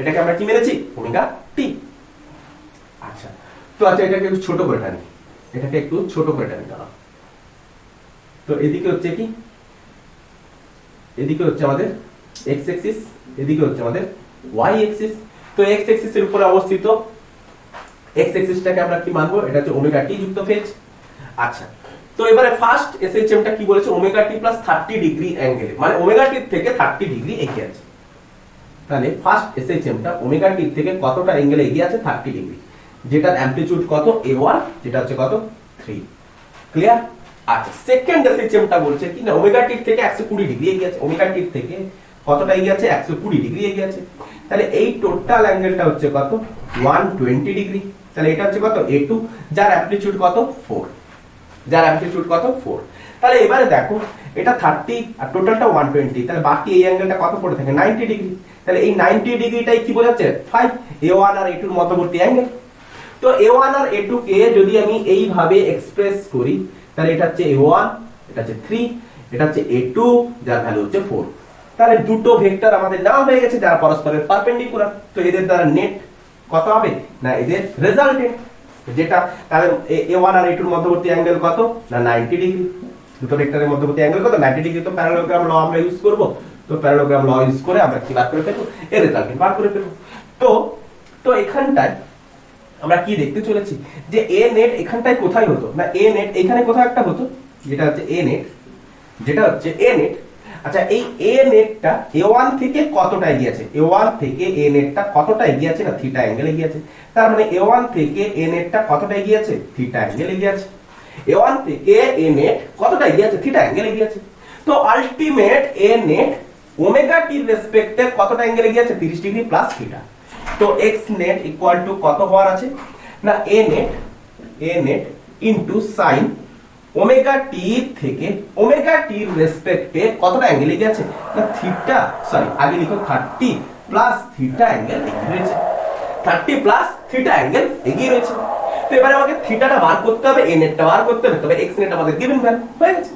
এটাকে আমরা কি মেনেছি ওমেগা টি আচ্ছা তো এটাকে একটু ছোট করে টানি দাও তো এদিকে হচ্ছে কি এদিকে হচ্ছে আমাদের x অ্যাক্সিস এদিকে হচ্ছে আমাদের y অ্যাক্সিস তো x অ্যাক্সিস এর উপরে অবস্থিত x অ্যাক্সিসটাকে আমরা কি মানবো এটা হচ্ছে ওমেগা টি যুক্ত ফেজ আচ্ছা তো এবারে ফার্স্ট এসএইচএমটা কি বলেছে, omega T plus 30 degree angle, মানে ওমেগা টি থেকে 30 ডিগ্রি এগিয়ে আছে। তাহলে ফার্স্ট এসএইচএমটা ওমেগা টি থেকে কতটা অ্যাঙ্গেল এগিয়ে আছে, 30 ডিগ্রি, যেটার অ্যামপ্লিটিউড কত a1, যেটা হচ্ছে কত 3। ক্লিয়ার? আচ্ছা, সেকেন্ড এসএইচএমটা বলছে কি না ওমেগা টি থেকে 120 ডিগ্রি এগিয়ে আছে। ওমেগা টি থেকে কতটা এগিয়ে আছে, 120 ডিগ্রি এগিয়ে আছে। তাহলে এই টোটাল অ্যাঙ্গেলটা হচ্ছে কত, 120 ডিগ্রি। তাহলে এটা হচ্ছে কত, a2, যার অ্যামপ্লিটিউড কত 4, যার অ্যামপ্লিটিউড কত 4। তাহলে এবারে দেখো এটা 30 আর টোটালটা 120, তাহলে বাকি এই অ্যাঙ্গেলটা কত পড়ে থাকে, 90 ডিগ্রি। তাহলে এই 90 ডিগ্রিটাই কি বোঝাচ্ছে, 5, a1 আর a2 এর মধ্যবর্তী অ্যাঙ্গেল। তো a1 আর a2 কে যদি আমি এইভাবে এক্সপ্রেস করি, তাহলে এটা হচ্ছে a1, এটা হচ্ছে 3, এটা হচ্ছে a2, যার ভ্যালু হচ্ছে 4। তাহলে দুটো ভেক্টর আমাদের নেওয়া হয়ে গেছে যারা পরস্পরের পারপেন্ডিকুলার। তো এদের দ্বারা নেট কত হবে না, এদের রেজাল্টেন্ট, যেটা তাহলে a1 আর a2 এর মধ্যবর্তী অ্যাঙ্গেল কত না 90 ডিগ্রি। দুটো ভেক্টরের মধ্যবর্তী অ্যাঙ্গেল কত, 90 ডিগ্রি। তো প্যারালোগ্রাম ল আমরা ইউজ করব। তো প্যারালোগ্রাম ল ইউজ করে আমরা কি বার করে ফেলবো, এর রেজাল্টেন্ট বার করে ফেলবো। তো এখানটায় আমরা কি দেখতে চলেছি যে a নেট এখানটায় কোথায় হতো না, a নেট এখানে কোথাও একটা হতো, যেটা হচ্ছে a নেট, যেটা হচ্ছে a নেট। আচ্ছা, এই a নেটটা a1 থেকে কতটা এগিয়ে আছে, a1 থেকে a নেটটা কতটা এগিয়ে আছে না থিটা অ্যাঙ্গেল এগিয়ে আছে। তার মানে a1 থেকে a নেটটা কতটা এগিয়ে আছে, থিটা অ্যাঙ্গেল এগিয়ে আছে। a1 থেকে a নেট কতটা এগিয়ে আছে, থিটা অ্যাঙ্গেল এগিয়ে আছে। তো ultimate a net omega T রেসপেক্টে কতটা অ্যাঙ্গেল এগিয়ে আছে, 30 ডিগ্রি প্লাস থিটা। তো x নেট ইকুয়াল টু কত হওয়ার আছে না, a net into sin omega T থেকে ওমেগা টি রেসপেক্টে কতটা অ্যাঙ্গেল এগিয়ে আছে না থিটা, সরি আগে লিখো 30 প্লাস থিটা অ্যাঙ্গেল এগিয়ে রয়েছে, 30 প্লাস থিটা অ্যাঙ্গেল এগিয়ে রয়েছে। তো এবারে আমাকে থিটাটা বার করতে হবে, a নেটটা বার করতে হবে, তবে x নেট আমাদের গিভেন ভ্যালু হয়ে গেছে।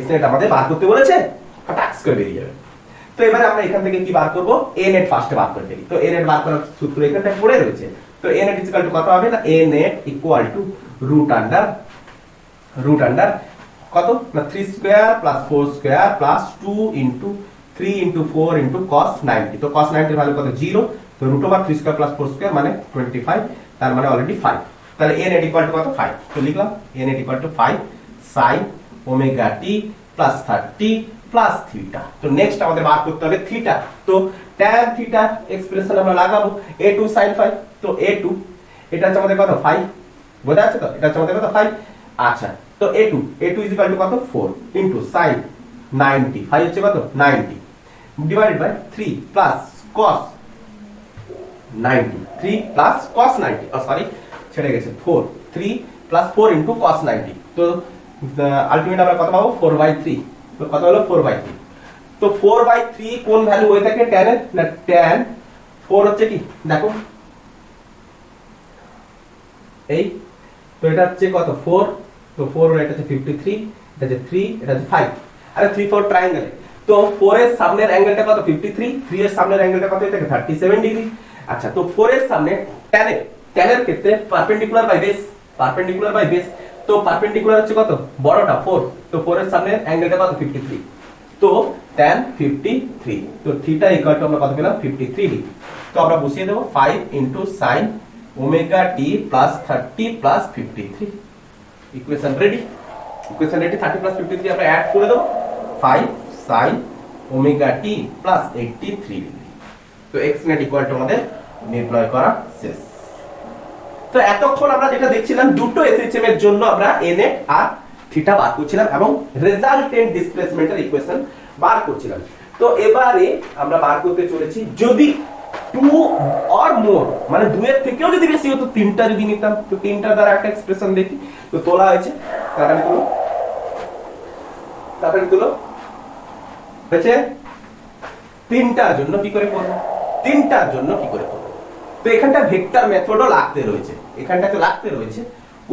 x নেট আমাদের বার করতে বলেছে, টাক্স করে বেরিয়ে যাবে। তো এবারে আমরা এখান থেকে কি বার করব, a নেট ফার্স্টে বার করে ফেলি। তো a নেট বার করার সূত্র এখানটা পড়ে রয়েছে। তো a নেট ইকুয়াল টু কত হবে না, a net equal to root under কত না 3 square plus 4 square plus 2 into 3 into 4 into cos 90। তো cos 90 এর ভ্যালু কত, 0। তো root over 3 square plus 4 square মানে 25, তার মানে অলরেডি 5। তাহলে a নেট ইকুয়াল টু কত, 5। তো লিখলাম a net equal two 5 sin omega T plus 30 plus theta. তো নেক্সট আমাদের বার করতে হবে থিটা। তো tan থিটা এক্সপ্রেশন আমরা লাগাবো, a2 sin 5। তো a2 এটা হচ্ছে আমাদের কত, 5, বোঝা যাচ্ছে তো, এটা হচ্ছে আমাদের কত 5। আচ্ছা, তো a2 ইজ ইকুয়াল টু কত, 4 ইনটু sin 90, 5 হচ্ছে কত 90 divided by 3 plus cos 90, 3 plus cos 90, sorry ছেড়ে গেছে 4, 3 প্লাস 4 ইনটু cos 90। তো আলটিমেট আমরা কত পাবো, 4/3। তো কত হলো, 4/3। তো 4/3 কোন ভ্যালু হয়ে থাকে tan এর না, tan 4 হচ্ছে কি দেখো এই, তো এটা হচ্ছে কত 4, তো 4 আর এটা হচ্ছে 53, এটা হচ্ছে 3, এটা হচ্ছে 5। আরে 3 4 ট্রায়াঙ্গেল। তো 4 এর সামনের অ্যাঙ্গেলটা কত, 53, 3 এর সামনের অ্যাঙ্গেলটা কত হয়ে থাকে, 37 ডিগ্রি। আচ্ছা, তো 4 এর সামনে tan এর ক্ষেত্রে পারপেন্ডিকুলার বাই বেস। তো পারপেন্ডিকুলার হচ্ছে কত, বড়টা 4। তো 4 এর সামনের অ্যাঙ্গেলটা কত, 53। তো tan 53। তো থিটা ইকুয়াল টু আমরা কত পেলাম, 53 ডিগ্রি। তো আমরা বসিয়ে দেব 5 into sin omega T plus 30 plus 53। Equation ready. 30 plus 53 আমরা অ্যাড করে দেব, 5 sin omega T plus 83 degree. তো x নেট ইকুয়াল টু আমাদের নির্ণয় করা শেষ। তো এতক্ষণ আমরা যেটা দেখছিলাম, দুটো এসএইচএম এর জন্য আমরা a নেট আর থিটা বার করছিলাম এবং রেজাল্টেন্ট ডিসপ্লেসমেন্টের ইকুয়েশন বার করছিলাম। তো এবারে আমরা বার করতে চলেছি যদি 2 অর মোর, মানে 2 এর থেকেও যদি বেশি হতো, 3টা যদি নিতাম। তো 3টার দ্বারা একটা এক্সপ্রেশন দেখি। তো তোলা হয়েছে, তাড়াতাড়ি তুলো হয়েছে। 3টার জন্য কি করে করব, 3টার জন্য কি করে করব। তো এখানটা ভেক্টর মেথডও লাগতে রয়েছে,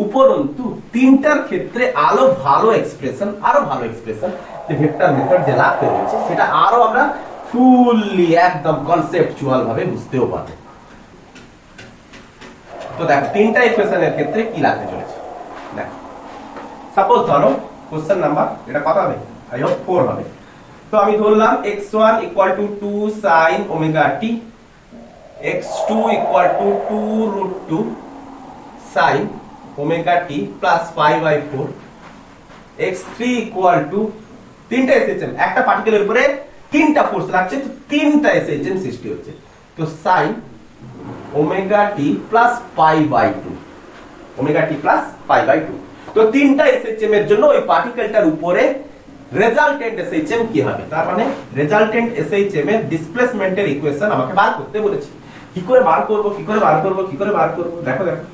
উপরন্তু 3টার ক্ষেত্রে আরো ভালো এক্সপ্রেশন যে ভেক্টর মেথড যে লাগতে রয়েছে, সেটা আরো আমরা ফুললি একদম কনসেপচুয়াল ভাবে বুঝতেও পারবো। তো দেখো 3টা ইকুয়েশনের ক্ষেত্রে কি লাগতে চলেছে। দেখো সাপোজ ধরো কোশ্চেন নাম্বার এটা কত হবে, আই হোপ 4 হবে। তো আমি ধরলাম x1 equal to 2 sin omega T, x2 equal to 2 √2 sin omega T plus 5/4 x3 equal to তিনটা এসএইচএম, একটা পার্টিকেলের উপরে তিনটা ফোর্স লাগছে, তো তিনটা এসএইচএম সৃষ্টি হচ্ছে। তো sin omega T plus pi by 2, omega T plus pi by 2। তো তিনটা এসএইচএম এর জন্য ওই পার্টিকেলটার উপরে রেজাল্টেন্ট এসএইচএম কি হবে, তার মানে রেজাল্টেন্ট এসএইচএম এর ডিসপ্লেসমেন্টের ইকুয়েশন আমাকে বার করতে বলেছে। কি করে বার করব, কি করে বার করব, কি করে বার করব, দেখো দেখো।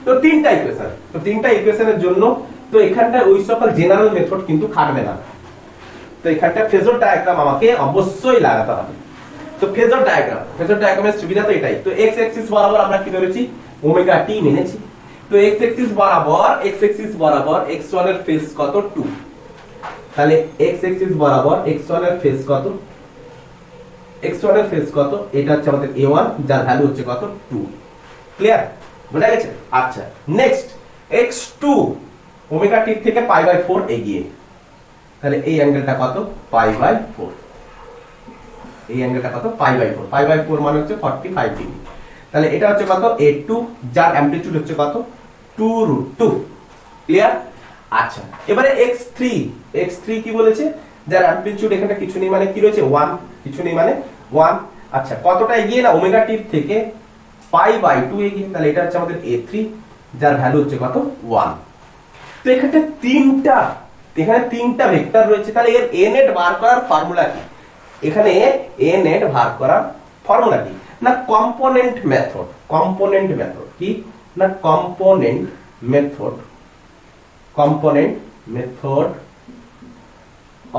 তো তিনটা ইকুয়েশন, তো তিনটা ইকুয়েশনের জন্য তো এখানটায় ওই সকল জেনারেল মেথড কিন্তু খাটবে না। তো এখানটা ফেজর ডায়াগ্রাম আমাকে অবশ্যই লাগাতে হবে। তো ফেজর ডায়াগ্রামের সুবিধা তো এটাই। তো x অ্যাক্সিস বরাবর আমরা কি ধরেছি, ওমেগা টি মেনেছি। তো x অ্যাক্সিস বরাবর x1 এর ফেজ কত 2, তাহলে x অ্যাক্সিস বরাবর x1 এর ফেজ কত, x1 এর ফেজ কত, এটা হচ্ছে আমাদের a1 যার ভ্যালু হচ্ছে কত 2। ক্লিয়ার, বোঝা গেছে? আচ্ছা নেক্সট x2 ওমেগা টি থেকে পাই বাই 4 এগিয়ে, তাহলে এই অ্যাঙ্গেলটা কত পাই বাই 4, এই অ্যাঙ্গেলটা কত পাই বাই 4, পাই বাই 4 মানে হচ্ছে 45 ডিগ্রি। তাহলে এটা হচ্ছে কত a2 যার অ্যামপ্লিটিউড হচ্ছে কত 2√2। ক্লিয়ার? আচ্ছা এবারে x3 কি বলেছে, যার অ্যামপ্লিটিউড এখানে কিছু নেই মানে কি রয়েছে 1, কিছু নেই মানে 1। আচ্ছা কতটা এগিয়ে না, ওমেগা টি থেকে পাই বাই 2 এগিয়ে, তাহলে এটা হচ্ছে আমাদের a3 যার ভ্যালু হচ্ছে কত 1। তো এখানে তিনটা ভেক্টর রয়েছে, তাহলে এর a নেট বার করার ফর্মুলা কি, এখানে a নেট বার করার ফর্মুলা কি না কম্পোনেন্ট মেথড কি না কম্পোনেন্ট মেথড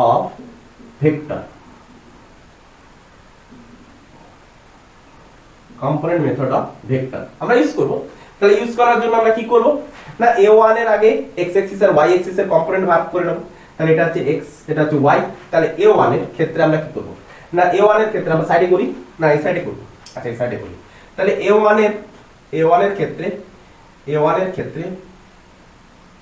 অফ ভেক্টর, আমরা ইউজ করব। তাহলে ইউজ করার জন্য আমরা কি করব না a1 এর আগে x অ্যাক্সিস আর y অ্যাক্সিস এর কম্পোনেন্ট ভাগ করে নেব। তাহলে এটা হচ্ছে x, এটা হচ্ছে y। তাহলে a1 এর ক্ষেত্রে আমরা কি করব না a1 এর ক্ষেত্রে আমরা সাইডে করি না এই সাইডে করব, আচ্ছা এই সাইডে করি। তাহলে a1 এর ক্ষেত্রে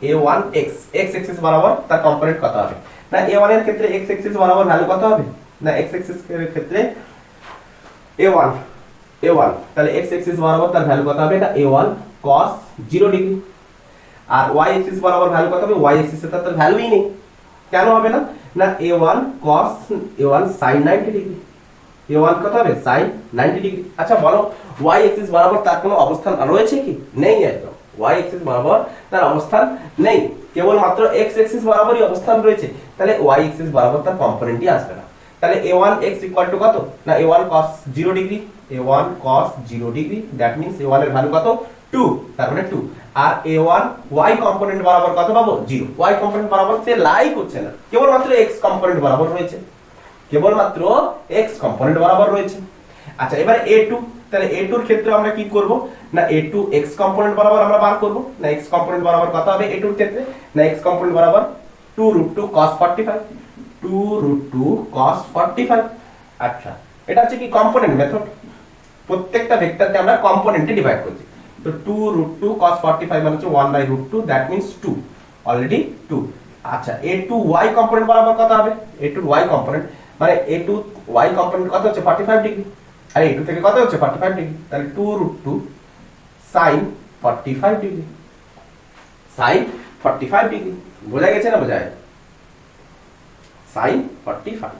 a1 x অ্যাক্সিস বরাবর তার কম্পোনেন্ট কত হবে না a1 এর ক্ষেত্রে x অ্যাক্সিস বরাবর ভ্যালু কত হবে না x অ্যাক্সিস এর ক্ষেত্রে a1, তাহলে x অ্যাক্সিস বরাবর তার ভ্যালু কত হবে এটা a1 cos 0 ডিগ্রি। আর y অ্যাক্সিস বরাবর ভ্যালু কত হবে, y অ্যাক্সিসে তার ভ্যালুই নেই, কেন হবে না না a1 sin 90 ডিগ্রি, a1 কত হবে sin 90 ডিগ্রি। আচ্ছা বলো y অ্যাক্সিস বরাবর তার কোনো অবস্থান রয়েছে কি, নেই, একদম y অ্যাক্সিস বরাবর তার অবস্থান নেই, কেবল মাত্র x অ্যাক্সিস বরাবরই অবস্থান রয়েছে, তাহলে y অ্যাক্সিস বরাবর তার কম্পোনেন্টই আসবে না। তাহলে a1x ইকুয়াল টু কত না a1 cos 0 degree, that means a1 এর ভ্যালু কত 2, তার মানে 2। আর a1 y কম্পোনেন্ট বরাবর কত পাবো 0, y কম্পোনেন্ট বরাবর সে লাই করছে না, কেবল মাত্র x কম্পোনেন্ট বরাবর রয়েছে, আচ্ছা এবারে a2, তাহলে a2 এর ক্ষেত্রে আমরা কি করব না a2 x কম্পোনেন্ট বরাবর আমরা বার করব না x কম্পোনেন্ট বরাবর কত হবে a2 এর ক্ষেত্রে না x কম্পোনেন্ট বরাবর 2√2 cos 45। আচ্ছা এটা হচ্ছে কি কম্পোনেন্ট মেথড, প্রত্যেকটা ভেক্টরকে আমরা কম্পোনেন্টে ডিভাইড করছি। তো 2√2 cos 45 মানে হচ্ছে 1/√2, দ্যাট মিন্স 2, অলরেডি 2। আচ্ছা a2 y কম্পোনেন্ট বরাবর কত হবে, a2 y কম্পোনেন্ট মানে a2 y কম্পোনেন্ট কত হচ্ছে 45 ডিগ্রি, আর a2 থেকে কত হচ্ছে 45 ডিগ্রি, তাহলে 2√2 sin 45 ডিগ্রি, বোঝা গেছে না বোঝা যায় sin 45।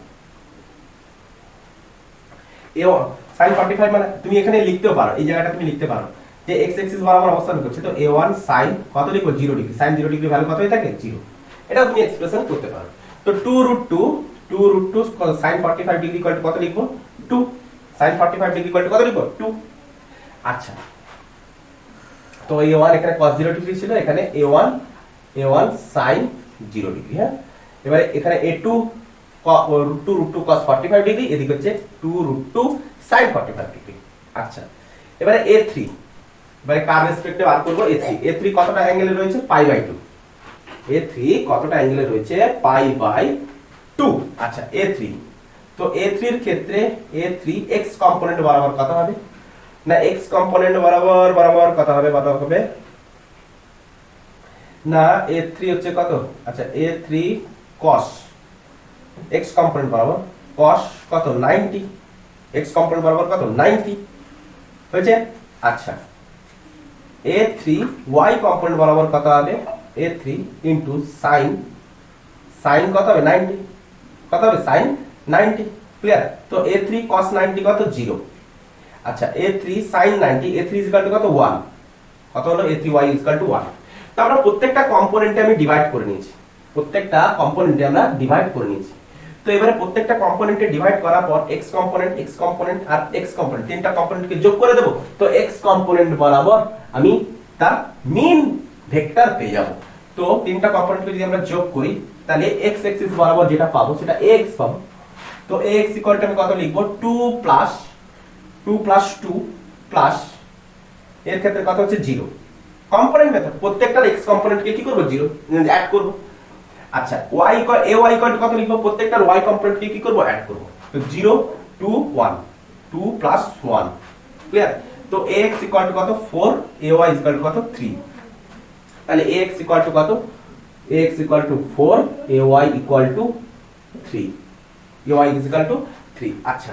sin 45 মানে তুমি এখানে লিখতেও পারো, এই জায়গাটা তুমি লিখতে পারো যে x অ্যাক্সিস বরাবর অবস্থান করছে, তো a1 sin কত লিখো 0 ডিগ্রি, sin 0 ডিগ্রি ভ্যালু কত হয়ে থাকে 0, এটাও তুমি এক্সপ্রেশন করতে পারো। তো 2√2 sin 45 ডিগ্রি ইকুয়াল টু কত লিখবো 2, sin 45 ডিগ্রি ইকুয়াল টু কত লিখবো 2। আচ্ছা তো a1 এখানে cos 0 ডিগ্রি ছিল, এখানে a1 sin 0 ডিগ্রি। হ্যাঁ এবারে এখানে a2 2√2 cos 45 ডিগ্রি, এদিকে হচ্ছে 2√2 sin 45 ডিগ্রি। আচ্ছা এবারে a3, এবারে কার রেসপেক্টে বার করব a3 কতটা অ্যাঙ্গেলে রয়েছে পাই বাই 2, a3 কতটা অ্যাঙ্গেলে রয়েছে পাই বাই 2। আচ্ছা a3, তো a3 এর ক্ষেত্রে a3 x কম্পোনেন্ট বরাবর কত হবে না x কম্পোনেন্ট বরাবর কত হবে না a3 হচ্ছে কত, আচ্ছা a3 cos x কম্পোনেন্ট বরাবর cos কত 90, x কম্পোনেন্ট বরাবর কত 90 হয়েছে। আচ্ছা a3 y কম্পোনেন্ট বরাবর কত হবে a3 ইনটু sin কত হবে 90, কত হবে sin 90, ক্লিয়ার। তো a3 cos 90 কত 0। আচ্ছা a3 sin 90, a3 কত 1, কত হলো a3 y 1। তো আমরা প্রত্যেকটা কম্পোনেন্টে আমি ডিভাইড করে নিয়েছি, প্রত্যেকটা কম্পোনেন্টে আমরা ডিভাইড করে নিয়েছি। তো এবারে প্রত্যেকটা কম্পোনেন্টে ডিভাইড করার পর x কম্পোনেন্ট আর x কম্পোনেন্ট তিনটা কম্পোনেন্টকে যোগ করে দেব। তো x কম্পোনেন্ট বরাবর আমি তার মিন ভেক্টর পেয়ে যাব। তো তিনটা কম্পোনেন্টকে যদি আমরা যোগ করি তাহলে x অ্যাক্সিস বরাবর যেটা পাবো সেটা x পাবো। তো ax আমি কত লিখব 2 প্লাস 2 প্লাস এর ক্ষেত্রে কত হচ্ছে 0। কম্পোনেন্ট মেথড প্রত্যেকটার x কম্পোনেন্টকে কি করব 0 অ্যাড করব। আচ্ছা y ay কত লিখব প্রত্যেকটার y কম্পোনেন্টকে কি করব অ্যাড করব। তো 0 2 1 2 প্লাস 1, ক্লিয়ার। তো ax কত 4, ay কত 3। তাহলে ax কত ax 4, ay 3, ay 3। আচ্ছা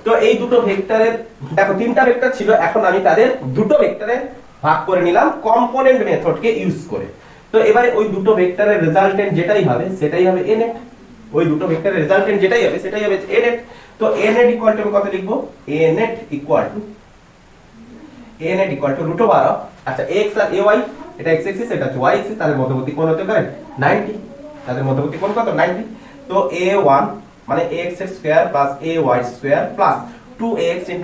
তো এই দুটো ভেক্টরের দেখো তিনটা ভেক্টর ছিল, এখন আমি তাদের দুটো ভেক্টরে ভাগ করে নিলাম কম্পোনেন্ট মেথডকে ইউজ করে। তো এবারে ওই দুটো ভেক্টরের রেজাল্টেন্ট যেটাই হবে সেটাই হবে a net, ওই দুটো ভেক্টরের রেজাল্টেন্ট যেটাই হবে সেটাই হবে a net। তো a net আমি কত লিখব a net আচ্ছা x আর ay এটা x axis এটা হচ্ছে y axis, তাদের মধ্যবর্তী কোণ হতে পারে 90, তাদের মধ্যবর্তী কোণ কত 90। তো a1 মানে ax square plus ay square plus 2ax ay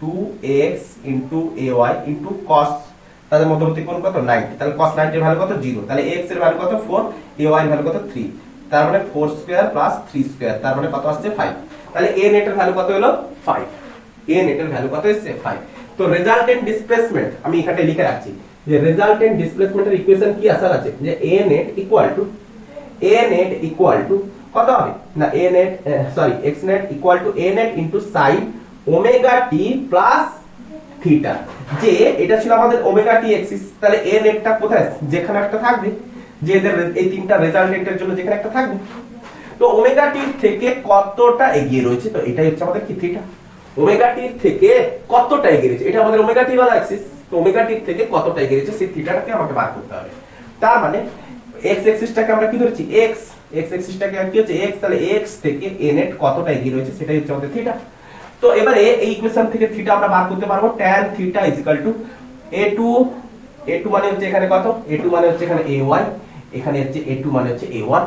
2ax ay cos, তাদের মধ্যবর্তী কোণ কত 90, তাহলে cos 90 এর ভ্যালু কত 0, তাহলে x এর ভ্যালু কত 4, ay এর ভ্যালু কত 3, তার মানে 4 স্কয়ার প্লাস 3 স্কয়ার, তার মানে কত আসছে 5। তাহলে a net এর ভ্যালু কত হলো 5, a net এর ভ্যালু কত এসেছে 5। তো রেজাল্টেন্ট ডিসপ্লেসমেন্ট আমি এখানে লিখে রাখছি যে রেজাল্টেন্ট ডিসপ্লেসমেন্টের ইকুয়েশন কি আসার আছে যে a net কত হবে না a net x net a net sin omega t plus theta, যে এটা ছিল আমাদের ওমেগা টি এক্সিস। তাহলে a নেটটা কোথায় যেখানে একটা থাকবে, যে এদের এই তিনটা রেজাল্টেন্টের জন্য যেখানে একটা থাকবে। তো ওমেগা টি থেকে কতটা এগিয়ে রয়েছে, তো এটাই হচ্ছে আমাদের কি থিটা। ওমেগা টি থেকে কতটা এগিয়ে রয়েছে এটা আমাদের ওমেগা টি ওয়ালা অ্যাক্সিস, তো ওমেগা টি থেকে কতটা এগিয়ে রয়েছে সেই থিটাটাকে আমাকে বার করতে হবে। তার মানে x অ্যাক্সিসটাকে আমরা কি ধরেছি x অ্যাক্সিসটাকে কি হচ্ছে x, তাহলে x থেকে a নেট কতটা এগিয়ে রয়েছে সেটাই হচ্ছে আমাদের থিটা। তো এবারে এই ইকুয়েশন থেকে থিটা আমরা বার করতে পারবো tan থিটা a2 মানে হচ্ছে এখানে কত a2 মানে হচ্ছে এখানে ay, এখানে হচ্ছে a2 মানে হচ্ছে a1।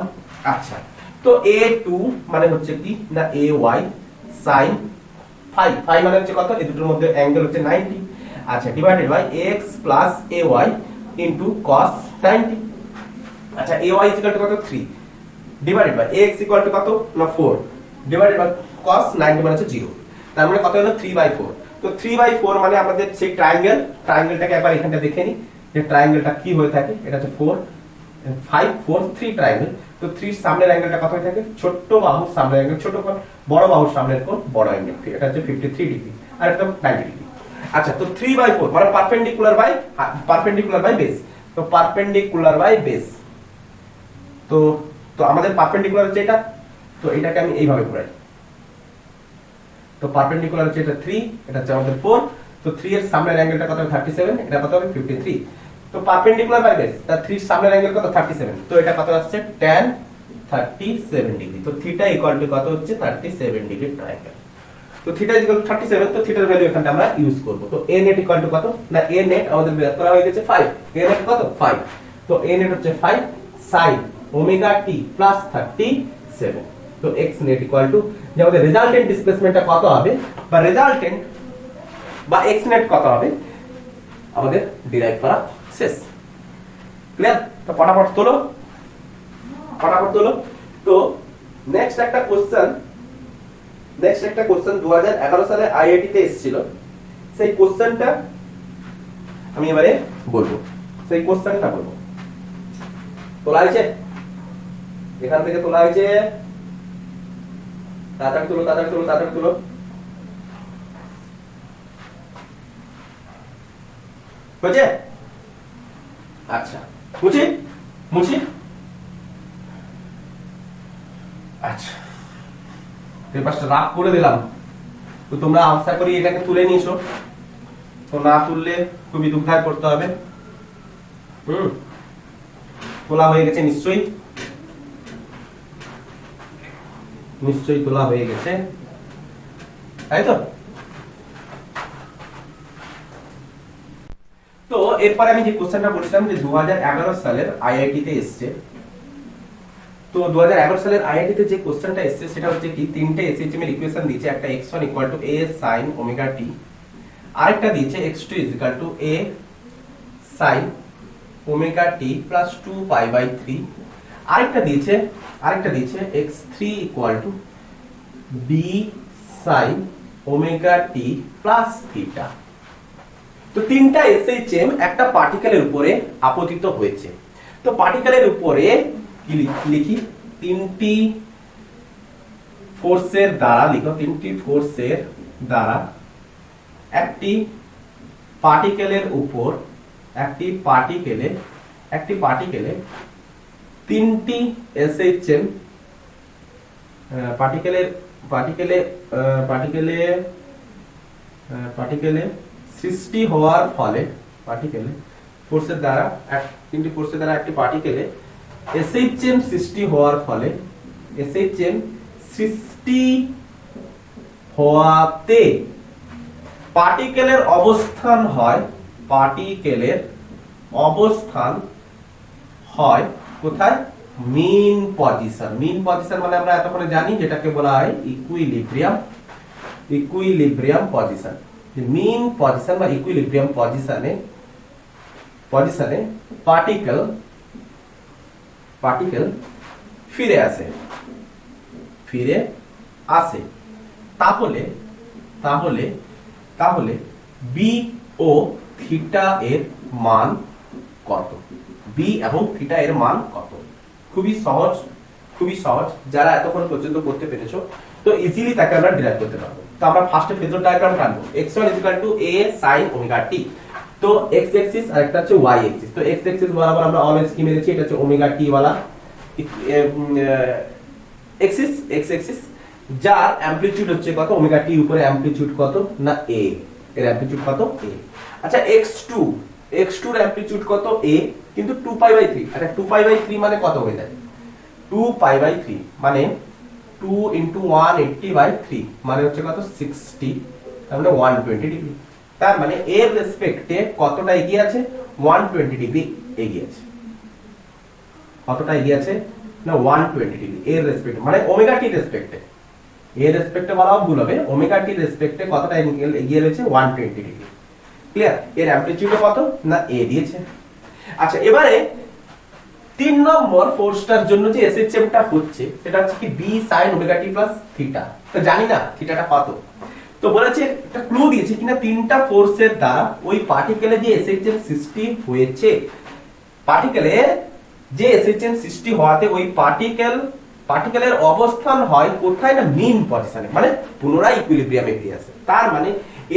আচ্ছা তো a2 মানে হচ্ছে কি না ay sin 5 মানে হচ্ছে কত, এই দুটোর মধ্যে অ্যাঙ্গেল হচ্ছে 90। আচ্ছা divided by x plus ay cos 90। আচ্ছা ay কত 3 ডিভাইডেড বাই x কত না 4 ডিভাইডেড বাই cos 90 মানে হচ্ছে 0, তার মানে কত হলো 3/4। তো 3/4 মানে আমাদের সেই ট্রায়াঙ্গেলটাকে একবার এখানটা দেখে নি যে ট্রায়াঙ্গেলটা কি হয়ে থাকে, এটা হচ্ছে 4 5 4 3 ট্রায়াঙ্গেল। তো 3 সামনের অ্যাঙ্গেলটা কত হয়ে থাকে, ছোট বাহুর সামনের অ্যাঙ্গেল ছোট কোণ, বড় বাহুর সামনের কোণ বড় অ্যাঙ্গেল, এটা হচ্ছে 53 ডিগ্রি আর এটা 90 ডিগ্রি। আচ্ছা তো 3/4 মানে পারপেন্ডিকুলার বাই বেস, তো পারপেন্ডিকুলার বাই বেস। তো আমাদের পারপেন্ডিকুলার হচ্ছে এটা, তো এটাকে আমি এইভাবে ঘোরাই। তো পারপেন্ডিকুলার হচ্ছে এটা 3, এটা হচ্ছে আমাদের 4। তো 3 এর সামনের অ্যাঙ্গেলটা কত হবে 37, এটা কত হবে 53। তো পারপেন্ডিকুলার বাই বেস, তার 3 সামনের অ্যাঙ্গেল কত 37, তো এটা কত আসছে tan 37 ডিগ্রি। তো থিটা কত হচ্ছে 37 ডিগ্রি ট্রায়াঙ্গেল। তো থিটা 37, তো থিটার ভ্যালু এখানে আমরা ইউজ করব। তো a net কত না a net আমাদের বের করা হয়ে গেছে 5, a net কত 5। তো a net হচ্ছে 5 sin ওমেগা t প্লাস 37। তো x net যে আমাদের রেজাল্টেন্ট ডিসপ্লেসমেন্টটা কত হবে বা রেজাল্টেন্ট বা x net কত হবে আমাদের ডিরাইভ করা শেষ, ক্লিয়ার। তো ফটাফট তোলো। তো নেক্সট একটা কোশ্চেন 2011 সালে আইআইটি তে এসেছিল, সেই কোশ্চেনটা আমি এবারে বলবো। তোলা হয়েছে, এখান থেকে তোলা হয়েছে, তাড়াতাড়ি তুলো। হয়েছে? আচ্ছা মুছি। আচ্ছা পেপারটা রাফ করে দিলাম, তো তোমরা আশা করি এটাকে তুলে নিয়েছো, তো না তুললে খুবই দুঃখ করতে হবে। তোলা হয়ে গেছে নিশ্চয়ই, নিশ্চয়ই তোলা হয়ে গেছে, তাই তো? তো এরপরে আমি যে কোশ্চেনটা বলছিলাম যে 2011 সালের আইআইটি তে এসেছে। তো 2011 সালের আইআইটি তে যে কোশ্চেনটা এসেছে সেটা হচ্ছে কি তিনটে এসএইচএম এর ইকুয়েশন দিয়েছে, একটা x1 a sin omega t, আরেকটা দিয়েছে x2 a sin omega t plus 2 pi by 3, আরেকটা দিয়েছে x3 b sin omega t plus theta. তো তিনটা এসএইচএম একটা পার্টিকেলের উপরে আপতিত হয়েছে। তো পার্টিকেলের উপরে কি লিখি, তিনটি ফোর্সের দ্বারা লিখো, তিনটি ফোর্সের দ্বারা একটি পার্টিকেলের উপর একটি পার্টিকেলে তিনটি এসএইচএম পার্টিকেলে সৃষ্টি হওয়ার ফলে তিনটি ফোর্সের দ্বারা একটি পার্টিকেলে এসএইচএম সৃষ্টি হওয়াতে পার্টিকেলের অবস্থান হয় কোথায়? মিন পজিশন। মিন পজিশন মানে আমরা এতক্ষণে জানি যেটাকে বলা হয় ইকুইলিব্রিয়াম পজিশন। মিন পজিশন বা ইকুইলিব্রিয়াম পজিশনে পার্টিকেল ফিরে আসে। তাহলে বি ও থিটা এর মান কত? বি এবং থিটা এর মান কত? খুবই সহজ, যারা এতক্ষণ পর্যন্ত করতে পেরেছো তো ইজিলি তাকে আমরা ডিরাইভ করতে পারবো। তো আমরা ফার্স্টে ফেজর ডায়াগ্রাম টানবো, x1 a sin omega t। তো x অ্যাক্সিস আর একটা হচ্ছে y অ্যাক্সিস। তো x অ্যাক্সিস বরাবর আমরা অলওয়েজ কি মেরেছি, এটা হচ্ছে ওমেগা t वाला অ্যাক্সিস, x অ্যাক্সিস, যার অ্যামপ্লিটিউড হচ্ছে কত? ওমেগা t উপরে অ্যামপ্লিটিউড কত না a, এর অ্যামপ্লিটিউড কত? a। আচ্ছা x2 এর অ্যামপ্লিটিউড কত? a, কিন্তু 2 পাই বাই 3। আচ্ছা 2 পাই বাই 3 মানে কত হয়ে যায়? 2 পাই বাই 3 মানে 2 into 180 by 3 মানে হচ্ছে কত? 60, তার মানে 120 ডিগ্রি। তার মানে এর রেসপেক্টে কতটা এগিয়ে আছে? 120 ডিগ্রি এগিয়ে আছে। কতটা এগিয়ে আছে না? 120 ডিগ্রি এর রেসপেক্টে, মানে ওমেগা টি রেসপেক্টে। এর রেসপেক্টে বলাও ভুল হবে, ওমেগা টি রেসপেক্টে কতটা এগিয়ে রয়েছে? 120 ডিগ্রি। ক্লিয়ার? এর অ্যামপ্লিটিউড কত না? a দিয়েছে। আচ্ছা এবারে 3 নম্বর ফোর্সটার জন্য যে এসএইচএমটা হচ্ছে সেটা হচ্ছে কি b sin omega t plus theta. তো জানি না থিটাটা কত। তো বলেছে একটা ক্লু দিয়েছে কিনা তিনটা ফোর্সের দ্বারা ওই পার্টিকেলে যে এসএইচএম সৃষ্টি হয়েছে, পার্টিকেলে যে এসএইচএম সৃষ্টি হওয়াতে ওই পার্টিকেলের অবস্থান হয় কোথায় না? মিন পজিশনে, মানে পুনরায় ইকুইলিব্রিয়ামে ফিরে আসে। তার মানে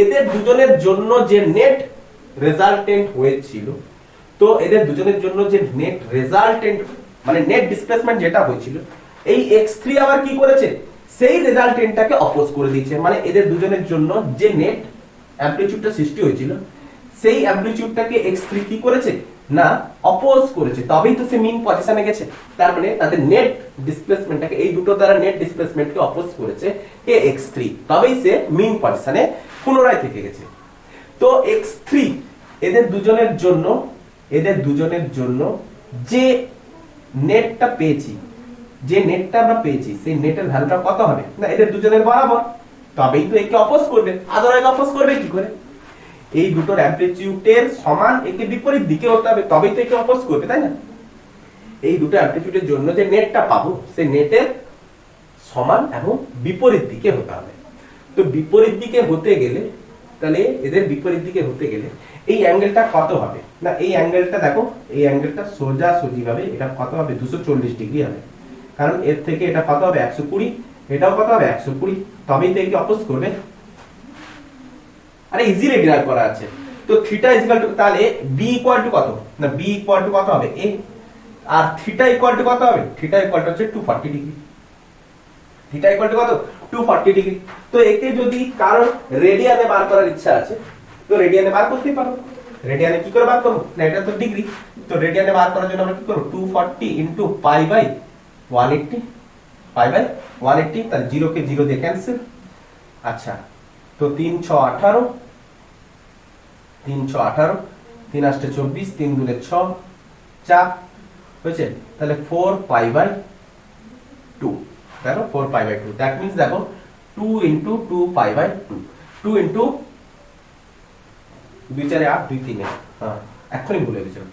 এদের দুজনের জন্য যে নেট রেজাল্টেন্ট হয়েছিল, তো এদের দুজনের জন্য যে নেট রেজাল্টেন্ট মানে নেট ডিসপ্লেসমেন্ট যেটা হয়েছিল, এই x3 আবার কি করেছে? সেই রেজাল্টেন্টটাকে অপোজ করে দিয়েছে। মানে এদের দুজনের জন্য যে নেট অ্যামপ্লিটিউডটা সৃষ্টি হয়েছিল সেই অ্যামপ্লিটিউডটাকে x3 কি করেছে না? অপোজ করেছে, তবেই তো সে মিন পজিশনে গেছে। তার মানে তাদের নেট ডিসপ্লেসমেন্টটাকে, এই দুটো দ্বারা নেট ডিসপ্লেসমেন্টকে অপোজ করেছে কে? x3, তবেই সে মিন পজিশনে পুনরায় থেকে গেছে। তো x3 এদের দুজনের জন্য যে নেটটা পেয়েছি, সেই নেটের ভ্যালুটা কত হবে না? এদের দুজনের বরাবর, তবেই তো একে অপোজ করবে, আদারওয়াইজ অপোজ করবে কি করে? এই দুটোর অ্যামপ্লিটিউডের সমান একে বিপরীত দিকে হতে হবে, তবেই তো একে অপোজ করবে, তাই না? এই দুটো অ্যামপ্লিটিউডের জন্য যে নেটটা পাবো সেই নেটের সমান এবং বিপরীত দিকে হতে হবে। তো বিপরীত দিকে হতে গেলে, তাহলে এদের বিপরীত দিকে হতে গেলে এই অ্যাঙ্গেলটা কত হবে না? এই অ্যাঙ্গেলটা দেখো, এই অ্যাঙ্গেলটা সোজাসুজি ভাবে এটা কত হবে? 240 ডিগ্রি হবে। কারণ এর থেকে এটা কত হবে? 120, এটাও কত হবে? 120, তবেই তো একে অপোজ করবে। আরে ইজিলি ডিরাইভ করা আছে। তো থিটা ইকুয়াল টু, তাহলে b ইকুয়াল টু কত না? b ইকুয়াল টু কত হবে? a। আর থিটা ইকুয়াল টু কত হবে? থিটা ইকুয়াল টু হচ্ছে 240 ডিগ্রি। থিটা ইকুয়াল টু কত? 240 ডিগ্রি। তো একে যদি কারোর রেডিয়ানে বার করার ইচ্ছা আছে তো রেডিয়ানে বার করতেই পারো। রেডিয়ানে কি করে বার করব, না এটা তো ডিগ্রি, তো রেডিয়ানে বার করার জন্য আমরা কি করব 240 into pi by 180, pi by 180, তাহলে 0 কে 0 দিয়ে ক্যান্সেল। আচ্ছা তো 3 6 18, 3 6 18, 3 8 24, 3 2 6 4 হয়েছে, তাহলে 4 পাই বাই 2, দেখো 4 পাই বাই 2, দ্যাট মিন্স দেখো 2 ইনটু 2 পাই বাই 2, 2 ইনটু 2 4 8 2 3, হ্যাঁ এখনই ভুলে গেছিলাম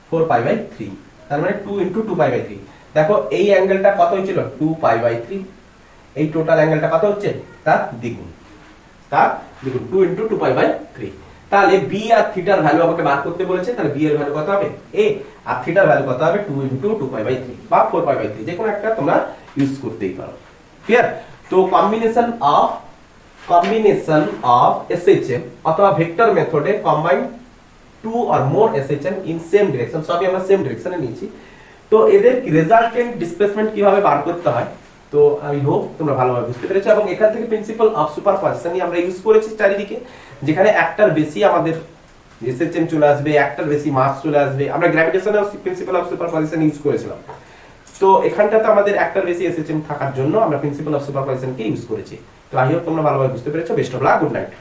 4 পাই বাই 3, তার মানে 2 ইনটু 2 পাই বাই 3। দেখো এই অ্যাঙ্গেলটা কত হয়েছিল 2 পাই বাই 3, এই টোটাল অ্যাঙ্গেলটা কত হচ্ছে তার দ্বিগুণ, তার দ্বিগুণ 2 ইনটু 2 পাই বাই 3। তাহলে বি আর থিটার ভ্যালু আমাকে বার করতে বলেছে, তাহলে বি এর ভ্যালু কত হবে a, আর থিটার ভ্যালু কত হবে 2 ইনটু 2 পাই বাই 3 বা 4 পাই বাই 3, যে কোনো একটা তোমরা ইউজ করতেই পারো। ক্লিয়ার? তো কম্বিনেশন অফ SHM অথবা ভেক্টর মেথডে combine two or more SHM in same direction, সবই আমরা সেম ডিরেকশনে নিয়েছি। তো এদের রেজাল্টেন্ট ডিসপ্লেসমেন্ট কিভাবে বার করতে হয়, তো আই হোপ তোমরা ভালোভাবে বুঝতে পেরেছো। এবং এখান থেকে প্রিন্সিপাল অফ সুপারপজিশনই আমরা ইউজ করেছি চারিদিকে, যেখানে একটার বেশি আমাদের SHM চলে আসবে, একটার বেশি মাস চলে আসবে। আমরা gravitational principal of superposition use করেছিলাম, তো এখানটাতে আমাদের একটার বেশি SHM থাকার জন্য আমরা প্রিন্সিপাল অফ সুপারপজিশনকে ইউজ করেছি। তো আই হোপ তোমরা ভালোভাবে বুঝতে পেরেছো। Best of luck, good night.